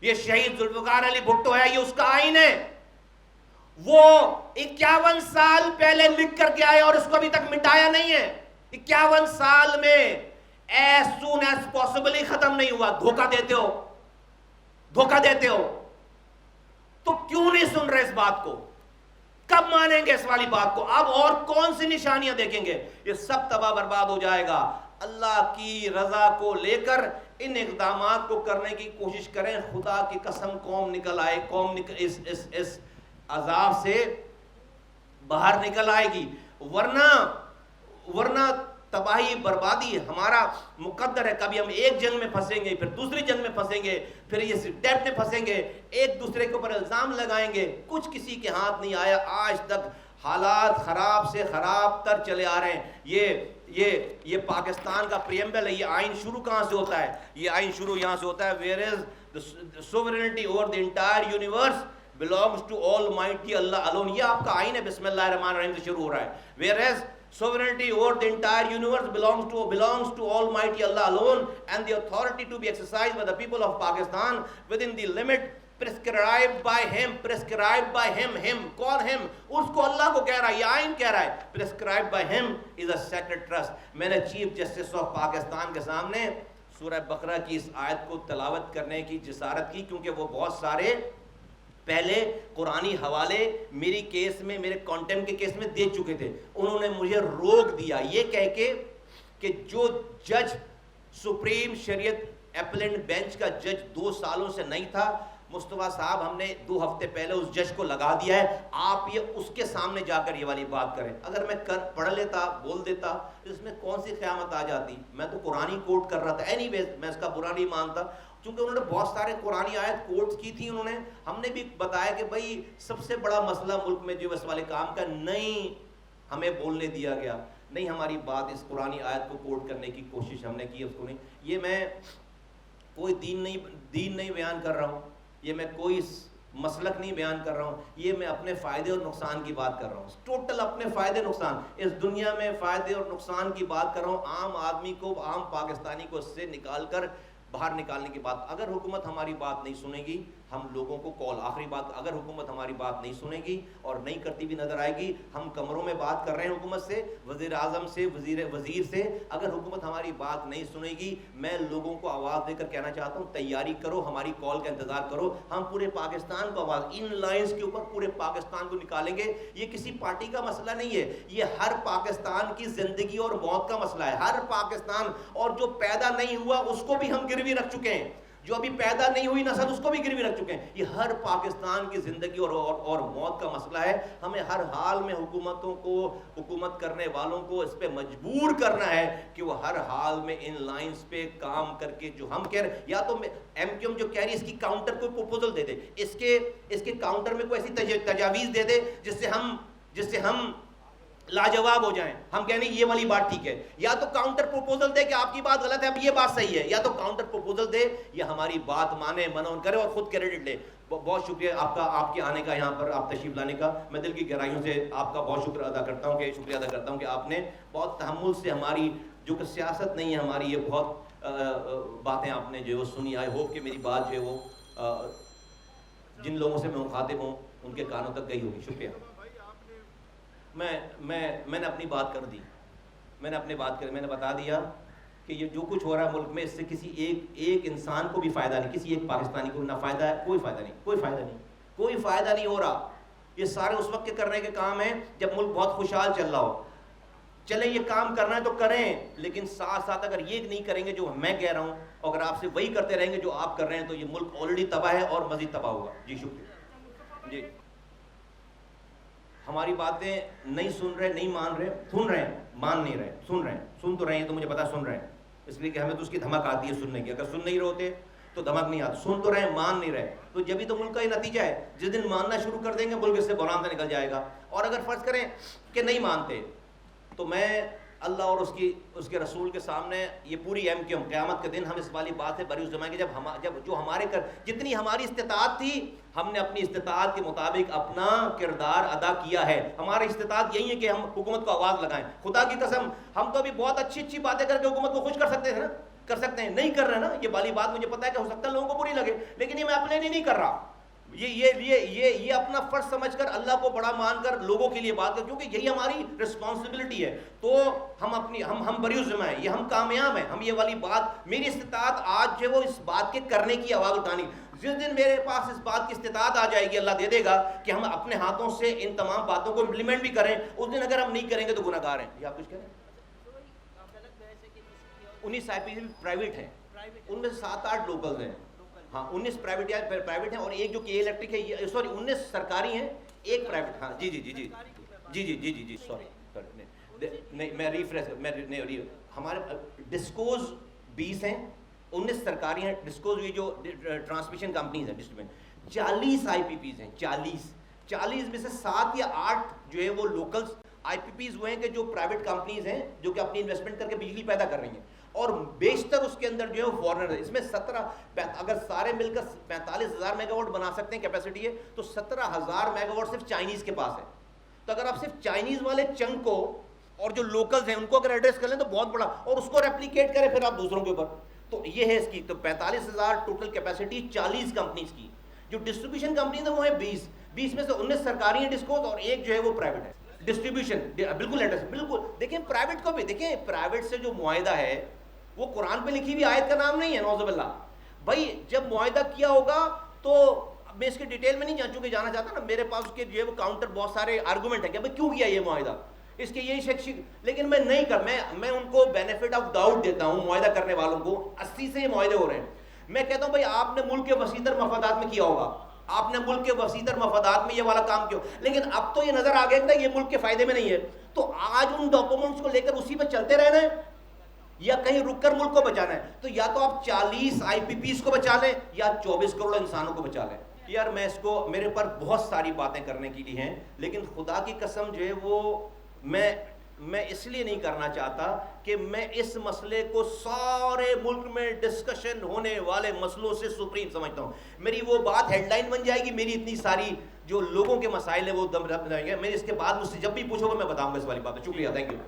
یہ شہید ذوالفقار علی بھٹو ہے، یہ اس کا آئین ہے۔ وہ 51 سال پہلے لکھ کر کے آئے اور اس کو ابھی تک مٹایا نہیں ہے۔ 51 سال میں as soon as possible ہی ختم نہیں ہوا۔ دھوکہ دیتے ہو، دھوکہ دیتے ہو، تو کیوں نہیں سن رہے اس بات کو؟ کب مانیں گے اس والی بات کو؟ اب اور کون سی نشانیاں دیکھیں گے؟ یہ سب تباہ برباد ہو جائے گا۔ اللہ کی رضا کو لے کر ان اقدامات کو کرنے کی کوشش کریں، خدا کی قسم قوم نکل آئے، قوم اس عذاب سے باہر نکل آئے گی، ورنہ تباہی بربادی ہمارا مقدر ہے۔ کبھی ہم ایک جنگ میں پھنسیں گے، پھر دوسری جنگ میں پھنسیں گے، پھر یہ ڈیٹ میں پھنسیں گے، ایک دوسرے کے اوپر الزام لگائیں گے، کچھ کسی کے ہاتھ نہیں آیا۔ آج تک حالات خراب سے خراب تر چلے آ رہے ہیں۔ یہ پاکستان کا پریمبل ہے۔ یہ آئین شروع کہاں سے ہوتا ہے؟ یہ آئین شروع یہاں سے ہوتا ہے، where is the sovereignty over the entire universe belongs to Almighty Allah alone۔ یہ آپ کا آئین ہے، بسم اللہ الرحمن الرحیم سے شروع ہو رہا ہے۔ whereas sovereignty over the entire universe belongs to Almighty Allah alone, and the authority to be exercised by the people of Pakistan within the limit prescribed by him. Him کون؟ him اس کو اللہ کو کہہ رہا ہے، یہ آئین کہہ رہا ہے۔ prescribed by him is a sacred trust۔ میں نے چیف جسٹس آف پاکستان کے سامنے سورہ بقرہ کی اس آیت کو تلاوت کرنے کی جسارت کی، کیونکہ وہ بہت سارے پہلے قرآنی حوالے میری کیس میں، میرے کانٹمپٹ کے کیس میں دے چکے تھے۔ انہوں نے مجھے روک دیا یہ کہہ کے کہ جو جج سپریم شریعت اپیلنٹ بینچ کا جج 2 سالوں سے نہیں تھا، مصطفیٰ صاحب ہم نے 2 ہفتے پہلے اس جج کو لگا دیا ہے، آپ یہ اس کے سامنے جا کر یہ والی بات کریں۔ اگر میں پڑھ لیتا، بول دیتا، اس میں کون سی قیامت آ جاتی؟ میں تو قرآن ہی کوٹ کر رہا تھا۔ اینی ویز میں اس کا برا نہیں مانتا، چونکہ انہوں نے بہت سارے قرآنی آیت کوٹس کی تھی۔ انہوں نے ہم نے بھی بتایا کہ بھائی سب سے بڑا مسئلہ ملک میں جو اس والے کام کا نہیں ہمیں بولنے دیا گیا، نہیں ہماری بات اس قرآنی آیت کو کوٹ کرنے کی کوشش ہم نے کی، اس کو نہیں۔ یہ میں کوئی دین نہیں بیان کر رہا ہوں، یہ میں کوئی مسلک نہیں بیان کر رہا ہوں، یہ میں اپنے فائدے اور نقصان کی بات کر رہا ہوں، ٹوٹل اپنے فائدے نقصان، اس دنیا میں فائدے اور نقصان کی بات کر رہا ہوں، عام آدمی کو، عام پاکستانی کو اس سے نکال کر باہر نکالنے کی بات۔ اگر حکومت ہماری بات نہیں سنے گی، ہم لوگوں کو کال، آخری بات، اگر حکومت ہماری بات نہیں سنے گی اور نہیں کرتی بھی نظر آئے گی، ہم کمروں میں بات کر رہے ہیں حکومت سے، وزیر اعظم سے، وزیر سے، اگر حکومت ہماری بات نہیں سنے گی، میں لوگوں کو آواز دے کر کہنا چاہتا ہوں تیاری کرو، ہماری کال کا انتظار کرو، ہم پورے پاکستان کو آواز، ان لائنز کے اوپر پورے پاکستان کو نکالیں گے۔ یہ کسی پارٹی کا مسئلہ نہیں ہے، یہ ہر پاکستان کی زندگی اور موت کا مسئلہ ہے، ہر پاکستان، اور جو پیدا نہیں ہوا اس کو بھی ہم گروی رکھ چکے ہیں، جو ابھی پیدا نہیں ہوئی نسل اس کو بھی گروی رکھ چکے ہیں۔ یہ ہر پاکستان کی زندگی اور موت کا مسئلہ ہے۔ ہمیں ہر حال میں حکومتوں کو، حکومت کرنے والوں کو اس پہ مجبور کرنا ہے کہ وہ ہر حال میں ان لائنز پہ کام کر کے، جو ہم کہہ رہے ہیں، یا تو ایم کیو ایم جو کہہ رہی ہے اس کی کاؤنٹر کوئی پروپوزل دے دے، اس کے کاؤنٹر میں کوئی ایسی تجاویز دے دے جس سے ہم لاجواب ہو جائیں، ہم کہیں یہ والی بات ٹھیک ہے، یا تو کاؤنٹر پروپوزل دے کہ آپ کی بات غلط ہے، اب یہ بات صحیح ہے، یا تو کاؤنٹر پروپوزل دے یا ہماری بات مانے، منون کرے اور خود کریڈٹ لے۔ بہت شکریہ آپ کا، آپ کے آنے کا، یہاں پر آپ تشریف لانے کا، میں دل کی گہرائیوں سے آپ کا بہت شکریہ ادا کرتا ہوں کہ آپ نے بہت تحمل سے ہماری جو کہ سیاست نہیں ہے ہماری، یہ بہت باتیں آپ نے جو سنی۔ آئی ہوپ کہ میری بات جو ہے وہ جن لوگوں سے میں مخاطب ہوں ان کے کانوں تک گئی ہوگی۔ شکریہ۔ میں نے اپنی بات کر دی، میں نے بتا دیا کہ یہ جو کچھ ہو رہا ہے ملک میں، اس سے کسی ایک انسان کو بھی فائدہ نہیں، کسی ایک پاکستانی کو نہ فائدہ ہے، کوئی فائدہ نہیں ہو رہا۔ یہ سارے اس وقت کے کرنے کے کام ہیں جب ملک بہت خوشحال چل رہا ہو۔ چلیں یہ کام کرنا ہے تو کریں، لیکن ساتھ ساتھ اگر یہ نہیں کریں گے جو میں کہہ رہا ہوں، اور اگر آپ سے وہی کرتے رہیں گے جو آپ کر رہے ہیں، تو یہ ملک آلریڈی تباہ ہے اور مزید تباہ ہوگا۔ جی شکریہ۔ جی ہماری باتیں نہیں سن رہے، نہیں مان رہے، سن رہے ہیں، مان نہیں رہے، سن تو رہے ہیں، تو مجھے پتا سن رہے ہیں، اس لیے کہ ہمیں تو اس کی دھمک آتی ہے سننے کی۔ اگر سن نہیں رہے ہوتے تو دھمک نہیں آتی, سن تو رہے ہیں مان نہیں رہے, تو جبھی تو ملک کا یہ نتیجہ ہے. جس دن ماننا شروع کر دیں گے ملک اس سے بحران سے نکل جائے گا. اور اگر فرض کریں کہ نہیں مانتے, تو میں اللہ اور اس کے رسول کے سامنے یہ پوری ایم کیوں قیامت کے دن ہم اس والی بات سے بری جمائیں گے جب جو ہمارے جتنی ہماری استطاعت تھی ہم نے اپنی استطاعت کے مطابق اپنا کردار ادا کیا ہے. ہماری استطاعت یہی ہے کہ ہم حکومت کو آواز لگائیں. خدا کی قسم ہم تو ابھی بہت اچھی باتیں کر کے حکومت کو خوش کر سکتے ہیں نا, کر سکتے ہیں, نہیں کر رہے نا. یہ والی بات مجھے پتا ہے کہ ہو سکتا ہے لوگوں کو بری لگے, لیکن یہ میں اپنے لیے نہیں کر رہا. یہ اپنا فرض سمجھ کر اللہ کو بڑا مان کر لوگوں کے لیے بات کر, کیونکہ یہی ہماری رسپانسبلٹی ہے. تو ہم بری الذمہ ہیں, یہ ہم کامیاب ہیں. ہم یہ والی بات, میری استطاعت آج جو ہے وہ اس بات کے کرنے کی آواز اٹھانی. جس دن میرے پاس اس بات کی استطاعت آ جائے گی, اللہ دے دے گا کہ ہم اپنے ہاتھوں سے ان تمام باتوں کو امپلیمنٹ بھی کریں, اس دن اگر ہم نہیں کریں گے تو گناہ گار ہیں. یہ آپ کچھ کہہ رہے ہیں؟ 19 آئی پی پرائیویٹ ہیں, ان میں سے 7-8 لوکلز ہیں. ہاں 19 پرائیویٹ ہیں اور ایک جو کہ الیکٹرک ہے, سوری 19 سرکاری ہیں, ایک پرائیویٹ. ہاں جی سوری نہیں میں ریفریش ہمارے ڈسکوز 20 ہیں, 19 سرکاری ہیں. ڈسکوز یہ جو ٹرانسمیشن کمپنیز ہیں ڈسٹریبیوشن, 40 آئی پی پیز ہیں. 40 میں سے 7 یا 8 جو ہے وہ لوکلز آئی پی پیز ہوئے ہیں کہ جو پرائیویٹ کمپنیز ہیں جو کہ اپنی انویسٹمنٹ کر کے بجلی پیدا کر رہی ہیں, اور بیشتر اس کے اندر جو ہے فارنر ہے. اس میں 17 اگر سارے مل کر 45,000 میگا واٹ بنا سکتے ہیں کیپیسٹی ہے, تو 17,000 میگا واٹ صرف چائنیز کے پاس ہے. تو اگر آپ صرف چائنیز والے چنک کو اور جو لوکلز ہیں ان کو اگر ایڈریس کر لیں تو بہت بڑا, اور اس کو ریپلیکیٹ کریں پھر آپ دوسروں کے اوپر. تو یہ ہے اس کی, تو 45,000 ٹوٹل کیپیسٹی 40 کمپنیز کی. جو ڈسٹریبیوشن کمپنیز ہیں وہ ہیں 20 میں سے 19 سرکاری ہیں ڈسکوز, اور ایک جو ہے وہ پرائیویٹ ہے ڈسٹریبیوشن. بالکل ایڈریس بالکل دیکھیں پرائیویٹ کو بھی دیکھیں, پرائیویٹ سے جو معاہدہ ہے وہ قرآن پہ لکھی ہوئی آیت کا نام نہیں ہے, نعوذ باللہ. بھائی جب معاہدہ کیا ہوگا تو میں اس کی ڈیٹیل میں نہیں چونکہ جانا چاہتا نا, میرے پاس اس کے جو کاؤنٹر بہت سارے آرگومنٹ ہیں کہ بھائی کیوں کیا یہ معاہدہ, اس کے یہی شخص, لیکن میں نہیں کر, میں ان کو بینیفٹ آف ڈاؤٹ دیتا ہوں معاہدہ کرنے والوں کو. 80 سے یہ معاہدے ہو رہے ہیں. میں کہتا ہوں بھائی آپ نے ملک کے وسیع تر مفادات میں کیا ہوگا, آپ نے ملک کے وسیع تر مفادات میں یہ والا کام کیا, لیکن اب تو یہ نظر آ گیا کہ یہ ملک کے فائدے میں نہیں ہے. تو آج ان ڈاکومنٹس کو لے کر اسی پہ چلتے رہنا ہے یا کہیں رک کر ملک کو بچانا ہے. تو یا تو آپ 40 آئی پی پیز کو بچا لیں یا 24 کروڑ انسانوں کو بچا لیں. یار میں اس کو, میرے پر بہت ساری باتیں کرنے کے لیے ہیں, لیکن خدا کی قسم جو ہے وہ میں اس لیے نہیں کرنا چاہتا کہ میں اس مسئلے کو سارے ملک میں ڈسکشن ہونے والے مسئلوں سے سپریم سمجھتا ہوں. میری وہ بات ہیڈ لائن بن جائے گی, میری اتنی ساری جو لوگوں کے مسائل ہیں وہ دم رب جائیں گے. میں اس کے بعد مجھ سے جب بھی پوچھو گے میں بتاؤں گا اس والی بات. شکریہ, تھینک یو.